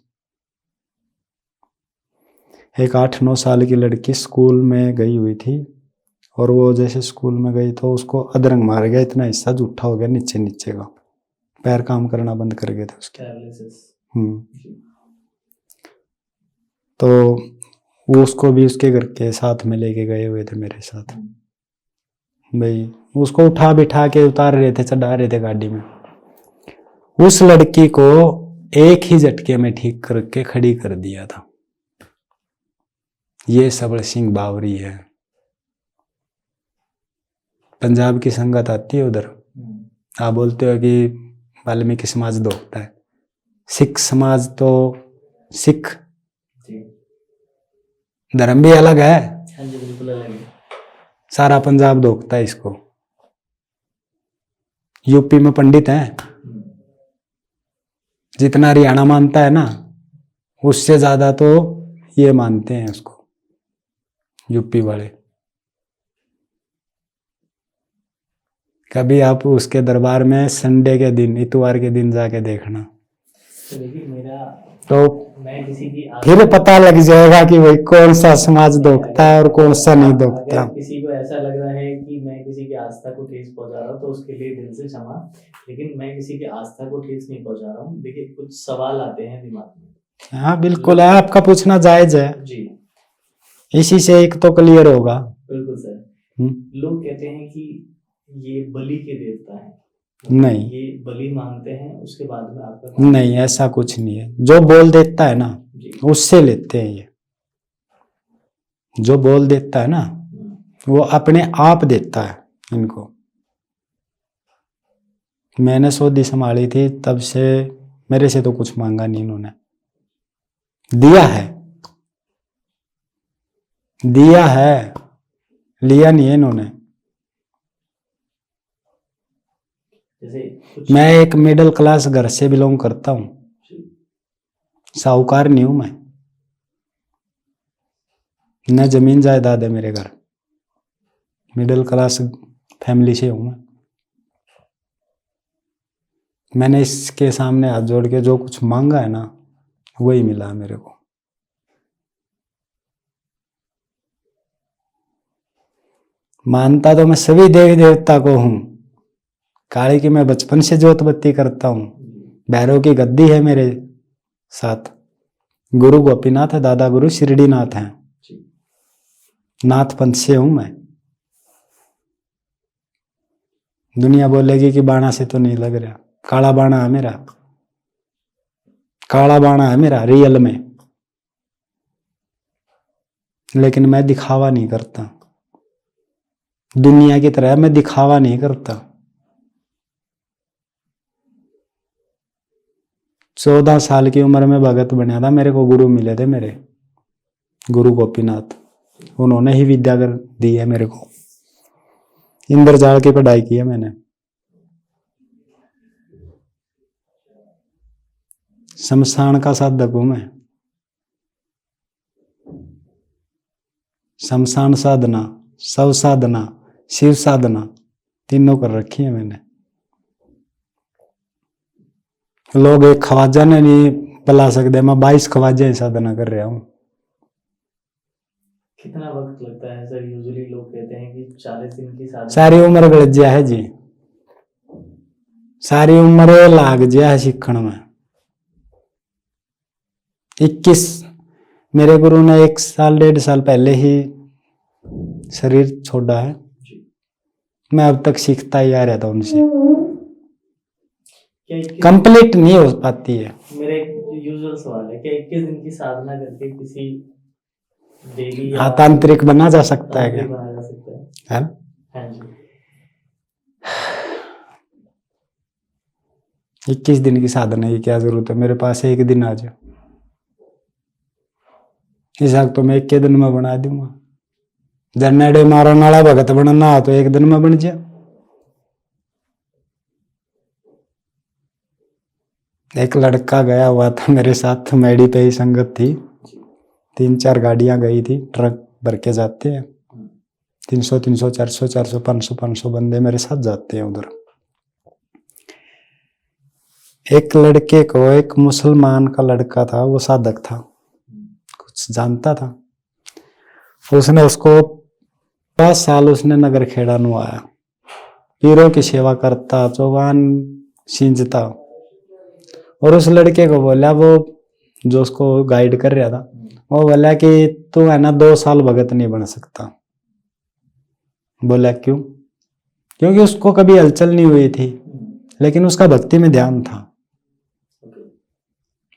एक 8-9 साल की लड़की स्कूल में गई हुई थी, और वो जैसे स्कूल में गई तो उसको अधरंग मार गया, इतना हिस्सा जूठा हो गया नीचे नीचे का, पैर काम करना बंद कर गए थे उसके। तो वो उसको भी उसके घर के साथ में लेके गए हुए थे मेरे साथ, भाई उसको उठा बिठा के उतार रहे थे, चढ़ा रहे थे गाड़ी में। उस लड़की को एक ही झटके में ठीक करके खड़ी कर दिया था। ये सबल सिंह बावरी है। पंजाब की संगत आती है उधर, आप बोलते हो कि वाल्मीकि समाज दोखता है, सिख समाज तो सिख धर्म भी अलग है। हाँ जी, बिल्कुल अलग है। सारा पंजाब दोखता है इसको। यूपी में पंडित हैं, जितना हरियाणा मानता है ना, उससे ज्यादा तो ये मानते हैं उसको, यूपी वाले। कभी आप उसके दरबार में संडे के दिन, इतवार के दिन जाके देखना, तो देखिए मेरा, तो मैं किसी की फिर पता लग जाएगा कि भाई कौन सा समाज दोखता है और कौन सा नहीं दोखता। अगर किसी को ऐसा लग रहा है कि मैं किसी की आस्था को ठेस पहुंचा रहा हूँ तो उसके लिए दिल से क्षमा, लेकिन मैं किसी की आस्था को ठेस नहीं पहुंचा रहा हूँ। देखिए कुछ सवाल आते हैं दिमाग में। हाँ बिल्कुल है, आपका पूछना जायज है जी, इसी से एक तो क्लियर होगा। बिल्कुल सर। लोग कहते हैं कि ये बलि के देवता हैं, नहीं ये बलि मांगते हैं, उसके बाद में आपका काम नहीं, ऐसा कुछ नहीं है। जो बोल देता है ना जी। उससे लेते हैं ये। जो बोल देता है ना वो अपने आप देता है इनको। मैंने सौदी संभाली थी तब से मेरे से तो कुछ मांगा नहीं इन्होंने। दिया है, दिया है, लिया नहीं है इन्होंने। जैसे मैं एक मिडिल क्लास घर से बिलोंग करता हूँ, साहूकार नहीं हूं मैं। न जमीन जायदाद है मेरे घर, मिडिल क्लास फैमिली से हूं मैं। मैंने इसके सामने हाथ जोड़ के जो कुछ मांगा है ना वही मिला मेरे को। मानता तो मैं सभी देवी देवता को हूं। काली की मैं बचपन से जोत बत्ती करता हूं। भैरव की गद्दी है मेरे साथ। गुरु गोपीनाथ है, दादा गुरु शिरडीनाथ हैं। नाथ पंथ से हूं मैं। दुनिया बोलेगी कि बाणा से तो नहीं लग रहा, काला बाणा है मेरा, काला बाणा है मेरा रियल में। लेकिन मैं दिखावा नहीं करता, दुनिया की तरह मैं दिखावा नहीं करता। 14 साल की उम्र में भगत बना था। मेरे को गुरु मिले थे, मेरे गुरु गोपीनाथ। उन्होंने ही विद्या कर दी है मेरे को। इंद्रजाल की पढ़ाई की है मैंने। शमशान का साधक हूं मैं। शमशान साधना, शव साधना, शिव साधना तीनों कर रखी है मैंने। लोग एक ख्वाजा ने नहीं बुला सकते, मैं 22 ख्वाजा ही साधना कर रहा हूं। कितना वक्त लगता है सर? यूजुअली लोग कहते हैं कि 40 दिन की साधना। सारी उम्र गलत जा है जी, सारी उम्र लाग जा है सीखण में। 21 मेरे गुरु ने 1 साल 1.5 साल पहले ही शरीर छोड़ा है। मैं अब तक सीखता ही आ रहा था उनसे। कंप्लीट नहीं हो पाती है। मेरा एक यूजुअल सवाल है, क्या 21 दिन की साधना करके किसी डेली तांत्रिक बना जा सकता है क्या? बना जा सकता है? हाँ जी। 21 दिन की साधना की क्या जरूरत है? मेरे पास 1 दिन आ जाए, हिसाब तो मैं 1 दिन में बना दूंगा। जन्नेडे मारन वाला भगत बनना तो 1 दिन में बन जा। एक लड़का गया हुआ था मेरे साथ, मेडी पे ही संगत थी। 3-4 गाड़ियां गई थी, ट्रक भर के जाते हैं। 300 400 400 500 बंदे मेरे साथ जाते हैं उधर। एक लड़के को, एक मुसलमान का लड़का था, वो साधक था, कुछ जानता था। उसने उसको 5 साल उसने नगर खेड़ा नुआया, पीरों की सेवा करता, चौगान सींचता। और उस लड़के को बोला, वो जो उसको गाइड कर रहा था, वो बोला कि तू है ना 2 साल भगत नहीं बन सकता। बोला क्यों? क्योंकि उसको कभी हलचल नहीं हुई थी, लेकिन उसका भक्ति में ध्यान था।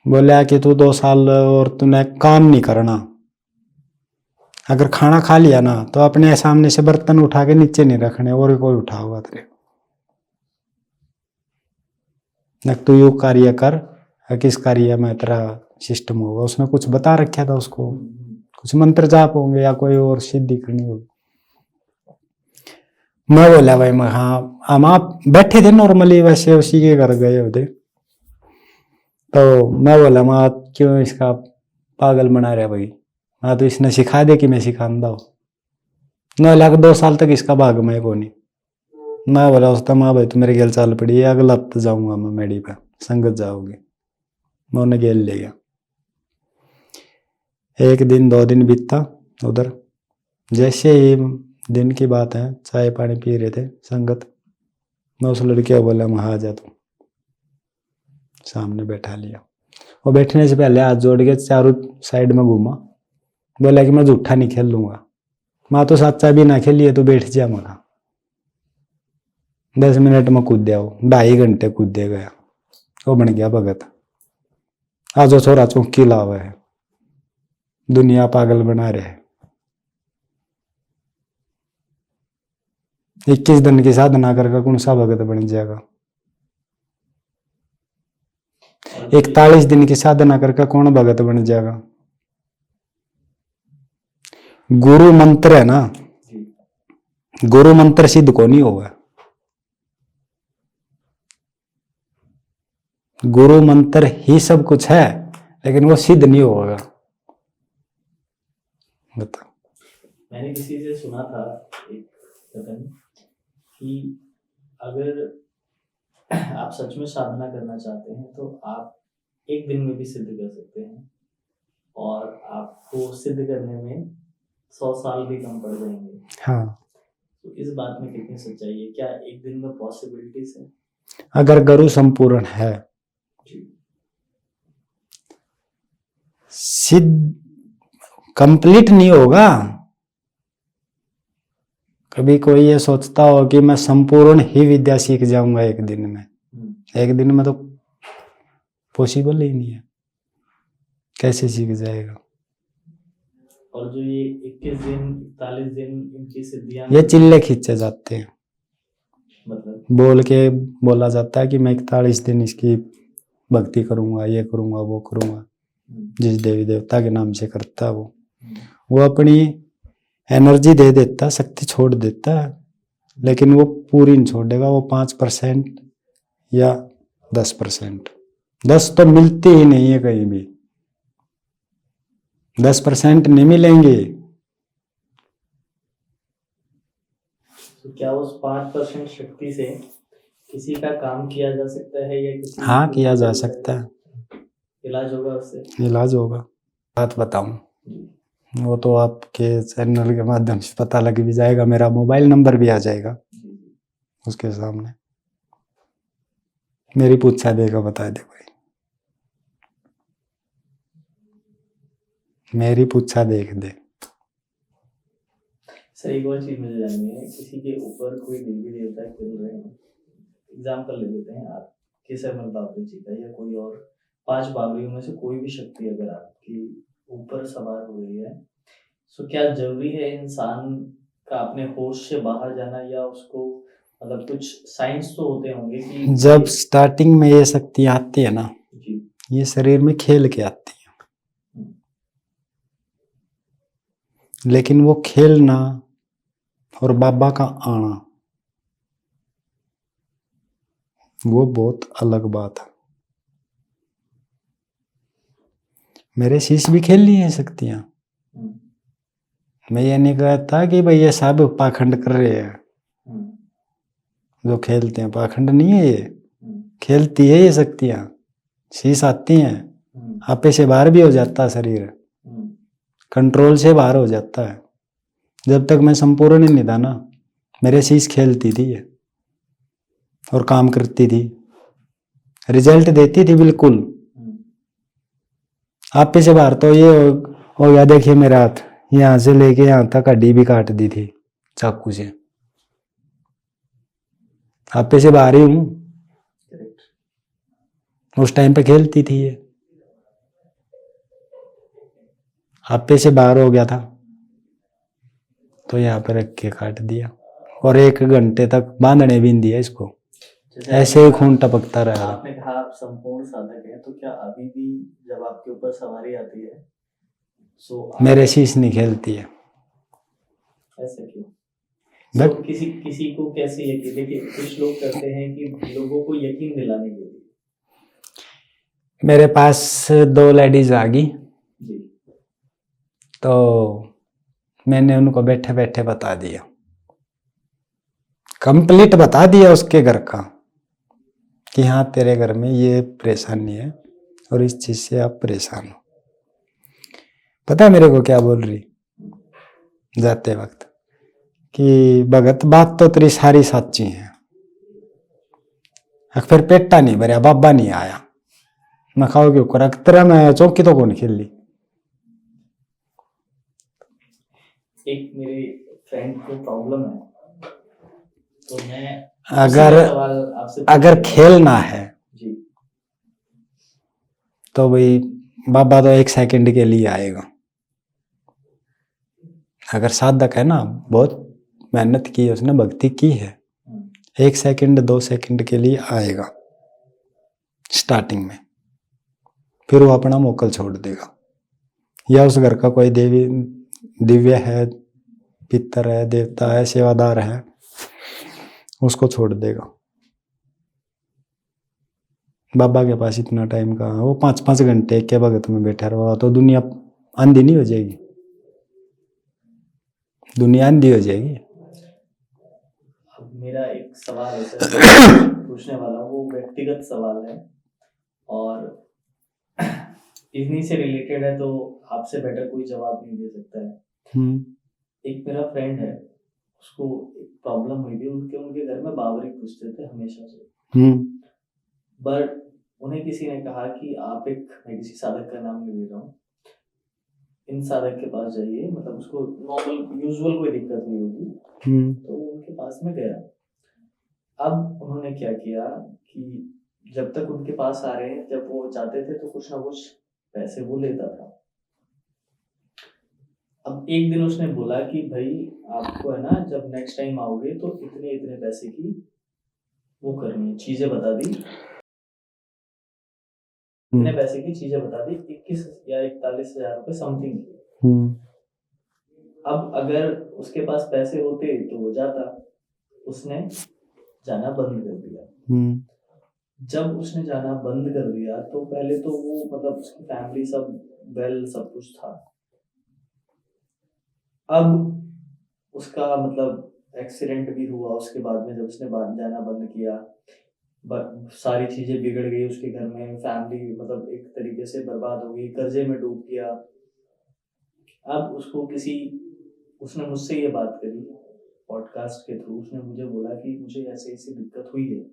बोला कि तू 2 साल और तूने काम नहीं करना। अगर खाना खा लिया ना तो अपने सामने से बर्तन उठा के नीचे नहीं रखने, और कोई उठाओगा तेरे। न तू यू कार्य कर, किस कार्य में तेरा सिस्टम होगा। उसने कुछ बता रखा था उसको, कुछ मंत्र जाप होंगे या कोई और सिद्धि करनी होगी। मैं बोला भाई, मैं हाँ, हम आप बैठे थे नॉर्मली वैसे उसी के घर गए होते। तो मैं बोला, मैं क्यों इसका पागल बना रहा भाई, हाँ तो इसने सिखा दे कि मैं सिखांदा हूँ। न लग 2 साल तक इसका भाग में को नहीं। मैं बोला उसका, माँ भाई तू मेरे गेल चाल पड़ी है, अगला हफ्ते जाऊंगा मैं मेडी पे, संगत जाओगे। मैं उन्हें गेल ले गया। 1 दिन 2 दिन बीता उधर। जैसे ही दिन की बात है, चाय पानी पी रहे थे संगत, मैं उस लड़के को बोला, मैं आ जा तू। सामने बैठा लिया। वो बैठने से पहले हाथ जोड़ के चारों साइड में घूमा। बोला कि मैं जूठा नहीं खेल लूंगा, माँ तो सच्चा भी ना खेलिए तो बैठ जा मगा 10 मिनट में कूद दिया वो 2.5 घंटे कूद दे गया वो बन गया भगत। आज वो छोरा चौकी लावा है दुनिया पागल बना रहे। 21 दिन की साधना करके कौन सा भगत बन जाएगा? 41 दिन की साधना करके कौन भगत बन जाएगा? गुरु मंत्र है ना, गुरु मंत्र सिद्ध को नहीं होगा। गुरु मंत्र ही सब कुछ है लेकिन वो सिद्ध नहीं होगा। बता। मैंने किसी से सुना था एक कथन कि अगर आप सच में साधना करना चाहते हैं तो आप एक दिन में भी सिद्ध कर सकते हैं और आपको सिद्ध करने में 100 साल भी कम पड़ जाएंगे। हाँ, तो इस बात में कितनी सच्चाई है? क्या एक दिन में पॉसिबिलिटीज है? अगर गुरु संपूर्ण है सिद्ध कंप्लीट नहीं होगा। कभी कोई ये सोचता हो कि मैं संपूर्ण ही विद्या सीख जाऊंगा एक दिन में, एक दिन में तो पॉसिबल ही नहीं है। कैसे सीख जाएगा? और जो ये 21 दिन 41 दिन इनकी सिद्धियां ये चिल्ले खींचे जाते हैं, मतलब बोल के बोला जाता है कि मैं 41 दिन इसकी भक्ति करूंगा, ये करूंगा, वो करूंगा, जिस देवी देवता के नाम से करता है वो अपनी एनर्जी दे देता, शक्ति छोड़ देता है, लेकिन वो पूरी नहीं छोड़ेगा। वो 5% या 10%, 10 तो मिलती ही नहीं है कहीं भी, 10% नहीं मिलेंगे। तो क्या उस 5% शक्ति से किसी का काम किया जा सकता है या किसी हाँ, किया जा सकता है, इलाज होगा उससे? इलाज होगा। बात बताऊं, वो तो आपके चैनल के माध्यम से पता लग भी जाएगा, मेरा मोबाइल नंबर भी आ जाएगा उसके सामने। मेरी पूछा देगा, बता दे कोई, मेरी पूछा देख दे। सर एक और चीज मुझे जाननी है, किसी के ऊपर कोई देवी देवता खेल रहे हैं, एग्जाम्पल ले लेते हैं आप केसरमल बाबू जी का या कोई और 5 बावलियों में से कोई भी शक्ति अगर आपकी ऊपर सवार हो रही है, तो क्या जरूरी है इंसान का अपने होश से बाहर जाना या उसको मतलब कुछ साइंस तो होते होंगे कि जब स्टार्टिंग में ये शक्ति आती है ना, जी ये शरीर में खेल के आती है, लेकिन वो खेलना और बाबा का आना वो बहुत अलग बात है। मेरे शिष्य भी खेल लिए हैं शक्तियां। मैं ये नहीं कहता कि भाई ये सब पाखंड कर रहे हैं, जो खेलते हैं पाखंड नहीं है, ये खेलती है ये शक्तियां, शीश आती हैं, आपे से बाहर भी हो जाता है शरीर, कंट्रोल से बाहर हो जाता है। जब तक मैं संपूर्ण नहीं था ना, मेरे शीश खेलती थी ये और काम करती थी, रिजल्ट देती थी बिल्कुल। आपे से बाहर तो ये हो गया, देखिए मेरा हाथ यहाँ से लेके यहाँ तक हड्डी भी काट दी थी चाकू से, आपे से बाहर ही हूं। उस टाइम पे खेलती थी ये, आपे से बाहर हो गया था तो यहाँ पे रख के काट दिया, और 1 घंटे तक बांधने भी नहीं दिया इसको, ऐसे ही खून टपकता रहा। आपने कहा आप संपूर्ण साधक हैं, तो क्या अभी भी जब आपके ऊपर सवारी आती है तो मेरे शीश नहीं खेलती है? ऐसा क्यों? तो किसी को कैसे यकीन? देखिए कुछ लोग करते हैं कि लोगों को यकीन दिलाने के लिए। मेरे पास 2 लेडीज आ गई जी तो मैंने उनको बैठे बैठे बता दिया, कंप्लीट बता दिया उसके घर का कि हाँ तेरे घर में ये परेशानी है और इस चीज से आप परेशान हो। पता है मेरे को क्या बोल रही जाते वक्त कि भगत बात तो तेरी सारी सच्ची है, फिर पेटा नहीं भरया, बाबा नहीं आया, मैं खाओ क्यों कर तेरा, मैं चौकी तो कौन खेल ली। एक मेरे फ्रेंड को प्रॉब्लम है, तो मैं अगर उसी सवाल आपसे अगर पूछना खेलना है जी तो भाई बाबा तो 1 सेकंड के लिए आएगा। अगर साधक है ना, बहुत मेहनत की है उसने, भक्ति की है, 1 सेकंड 2 सेकंड के लिए आएगा स्टार्टिंग में, फिर वो अपना मोकल छोड़ देगा। या उस घर का कोई देवी दिव्य है, पितर है, देवता है, सेवादार है, उसको छोड़ देगा। बाबा के पास इतना टाइम कहाँ है, वो 5-5 घंटे के भगत में बैठा रहा तो दुनिया अंधी नहीं हो जाएगी? दुनिया अंधी हो जाएगी। अब मेरा एक सवाल है सर, पूछने वाला हूँ, वो व्यक्तिगत सवाल है और इन्हीं से रिलेटेड है, तो आपसे बेटर कोई जवाब नहीं दे सकता है। एक मेरा फ्रेंड है, उसको एक प्रॉब्लम हुई थी, उनके घर में बावरी पूछते थे हमेशा से, बट उन्हें किसी ने कहा कि आप एक, मैं किसी साधक का नाम नहीं ले रहा हूँ, इन साधक के पास जाइए, मतलब उसको नॉर्मल यूजुअल कोई दिक्कत नहीं होगी। तो उनके पास में गया। अब उन्होंने क्या किया कि जब तक उनके पास आ रहे हैं, जब वो जाते थे तो कुछ ना कुछ पैसे वो लेता था। अब एक दिन उसने बोला कि भाई आपको है ना, जब नेक्स्ट टाइम आओगे तो इतने इतने पैसे की वो करनी है, चीजें बता दी, इतने पैसे की चीजें बता दी, 21 या 41,000 रुपए समथिंग। अब अगर उसके पास पैसे होते तो वो जाता, उसने जाना बंद कर दिया। जब उसने जाना बंद कर दिया तो पहले तो वो, मतलब उसकी फैमिली सब वेल, सब कुछ था। अब उसका मतलब एक्सीडेंट भी हुआ उसके बाद में, जब उसने जाना बंद किया, सारी चीजें बिगड़ गई उसके घर में, फैमिली मतलब एक तरीके से बर्बाद हो गई, कर्जे में डूब गया। अब उसने मुझसे ये बात करी पॉडकास्ट के थ्रू, उसने मुझे बोला कि मुझे ऐसे ऐसी दिक्कत हुई है,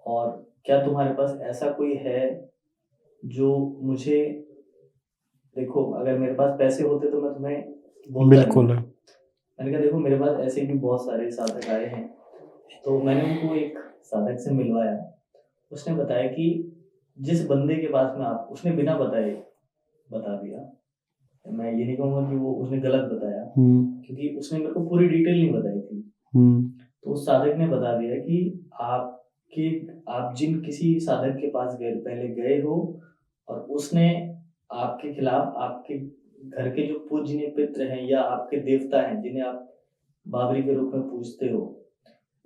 और क्या तुम्हारे पास ऐसा कोई है जो मुझे, देखो अगर मेरे पास पैसे होते तो मैं तुम्हें बोलता बिल्कुल नहीं। मैंने कहा देखो मेरे पास ऐसे भी बहुत सारे साधक आए हैं, तो मैंने उनको एक साधक से मिलवाया। उसने बताया कि जिस बंदे के पास में आप, उसने बिना बताए बता दिया, मैं ये नहीं कहूँगा कि वो उसने गलत बताया, क्योंकि उसने मेरे को पूरी डिटेल नहीं बताई थी। तो उस साधक ने बता दिया कि आप जिन किसी साधक के पास पहले गए हो, और उसने आपके खिलाफ, आपके घर के जो पूजनीय पितृ हैं या आपके देवता हैं जिन्हें आप बाबरी के रूप में पूजते हो,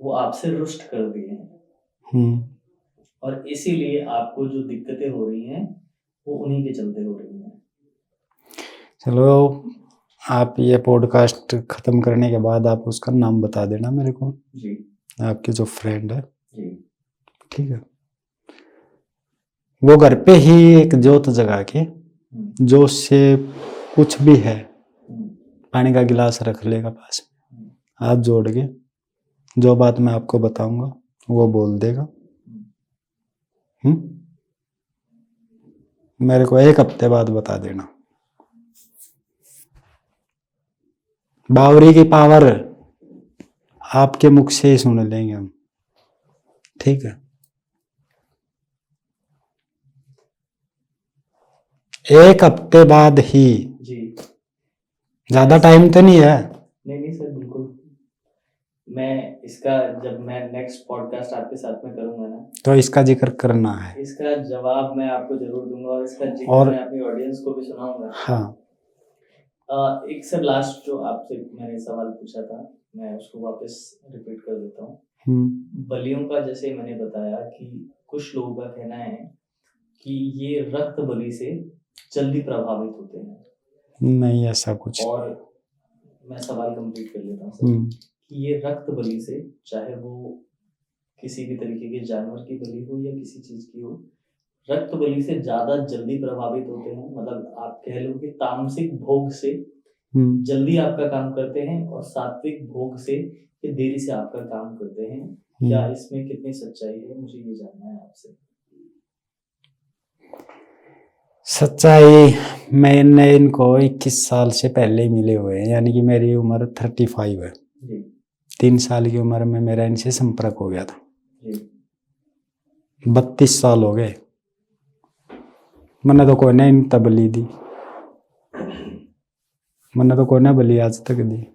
वो आपसे रुष्ट कर दिए हैं, और इसीलिए आपको जो दिक्कतें हो रही हैं वो उन्हीं के चलते हो रही हैं। चलो, आप ये पॉडकास्ट खत्म करने के बाद आप उसका नाम बता देना मेरे को जी, आपके जो फ्रेंड है जी, ठीक है। वो घर पे ही एक जोत जगा के, जोत से कुछ भी है, पानी का गिलास रख लेगा पास में, हाथ जोड़ के जो बात मैं आपको बताऊंगा वो बोल देगा। मेरे को 1 हफ्ते बाद बता देना। बावरी की पावर आपके मुख से ही सुन लेंगे हम, ठीक है। 1 हफ्ते बाद ही, जी, ज्यादा टाइम तो नहीं है। नहीं सर, बिल्कुल। मैं इसका, जब मैं नेक्स्ट पॉडकास्ट आपके साथ में करूंगा ना, तो इसका जिक्र करना है, इसका जवाब मैं आपको जरूर दूंगा, और इसका जिक्र मैं अपनी ऑडियंस को भी सुनाऊंगा। हाँ। एक सर लास्ट जो आपसे मैंने सवाल पूछा था, मैं उसको वापस रिपीट कर देता हूँ। बलियों का जैसे मैंने बताया कि कुछ लोगों का कहना है कि ये रक्त बलि से जल्दी प्रभावित होते हैं। नहीं ऐसा कुछ। और मैं सवाल कंप्लीट कर लेता हूँ सर, कि ये रक्त बलि से, चाहे वो किसी भी तरीके के जानवर की बलि हो या किसी चीज की हो, रक्त बलि से ज्यादा जल्दी प्रभावित होते हैं, मतलब आप कह लो कि तामसिक भोग से जल्दी आपका काम करते हैं, और सात्विक भोग से ये देरी से आपका काम करते हैं। क्या इसमें कितनी सच्चाई है, मुझे ये जानना है आपसे। सच्चाई, मैंने इनको 21 साल से पहले ही मिले हुए हैं, यानी कि मेरी उम्र 35 है। जी 3 साल की उम्र में मेरा इनसे संपर्क हो गया था। जी 32 साल हो गए, मैंने तो कोई नहीं इन बलि दी, मैंने तो कोई ना बलि आज तक दी।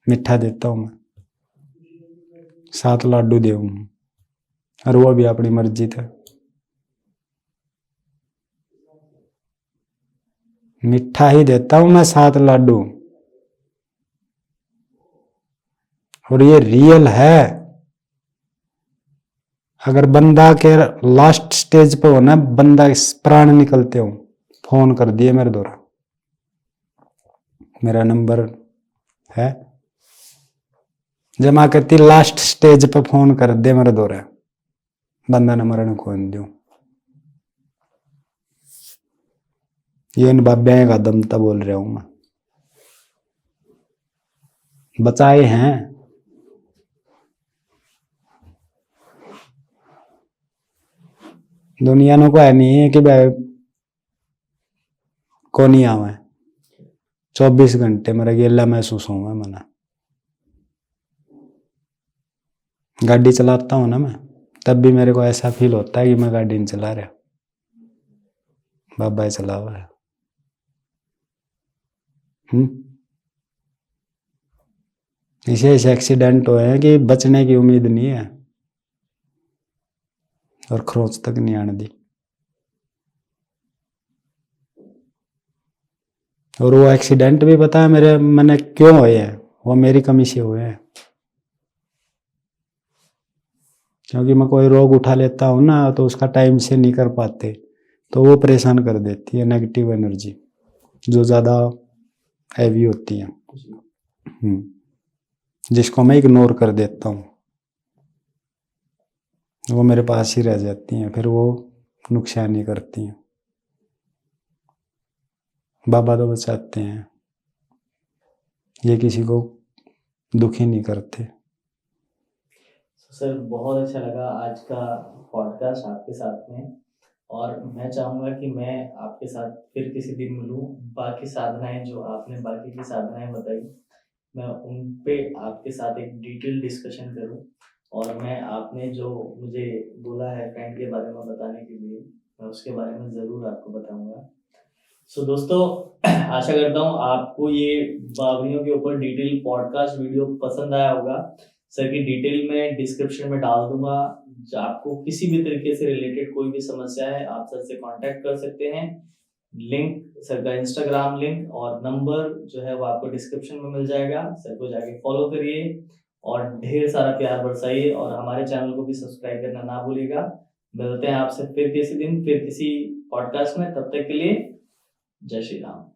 मिठा देता हूँ मैं, 7 लाडू दे, और वो भी अपनी मर्जी था। मिठा ही देता हूँ मैं, 7 लाडू, और ये रियल है। अगर बंदा के लास्ट स्टेज पे हो ना, बंदा प्राण निकलते हो, फोन कर दिए मेरे द्वारा, मेरा नंबर है, जमा करती लास्ट स्टेज पे फोन कर दे मेरे द्वारा, बंदा न मरण खोन दू। ये इन बाबे का दमता बोल रहा हूं मैं, बचाए हैं। दुनिया को है नहीं है कि भाई को नहीं आवे, 24 घंटे मेरा गेला महसूस होगा। मना गाड़ी चलाता हूँ ना मैं, तब भी मेरे को ऐसा फील होता है कि मैं गाड़ी नहीं चला रहा, बाबा चला हुआ है। इसे ऐसे एक्सीडेंट हुए हैं कि बचने की उम्मीद नहीं है, और खरोच तक नहीं आने दी। और वो एक्सीडेंट भी पता है मेरे मैंने क्यों हुए हैं, वो मेरी कमी से हुए हैं। क्योंकि मैं कोई रोग उठा लेता हूँ ना, तो उसका टाइम से नहीं कर पाते, तो वो परेशान कर देती है नेगेटिव एनर्जी जो ज़्यादा हैवी होती है, जिसको मैं इग्नोर कर देता हूँ, वो मेरे पास ही रह जाती हैं, फिर वो नुकसान ही करती हैं। बाबा तो बचाते हैं, ये किसी को दुखी नहीं करते। सर बहुत अच्छा लगा आज का पॉडकास्ट आपके साथ में, और मैं चाहूँगा कि मैं आपके साथ फिर किसी दिन मिलूँ। बाकी साधनाएं जो आपने बाकी की साधनाएं बताई, मैं उन पे आपके साथ एक डिटेल डिस्कशन करूँ, और मैं आपने जो मुझे बोला है फ्रेंड के बारे में बताने के लिए, मैं उसके बारे में ज़रूर आपको बताऊँगा। सो दोस्तों, आशा करता हूँ आपको ये बावरियों के ऊपर डिटेल पॉडकास्ट वीडियो पसंद आया होगा। सर की डिटेल में डिस्क्रिप्शन में डाल दूंगा। आपको किसी भी तरीके से रिलेटेड कोई भी समस्या है, आप सर से कांटेक्ट कर सकते हैं। लिंक, सर का इंस्टाग्राम लिंक और नंबर जो है वो आपको डिस्क्रिप्शन में मिल जाएगा। सर को जाके फॉलो करिए और ढेर सारा प्यार बरसाइए, और हमारे चैनल को भी सब्सक्राइब करना ना भूलिएगा। मिलते हैं आपसे फिर किसी दिन, फिर किसी पॉडकास्ट में। तब तक के लिए जय श्री राम।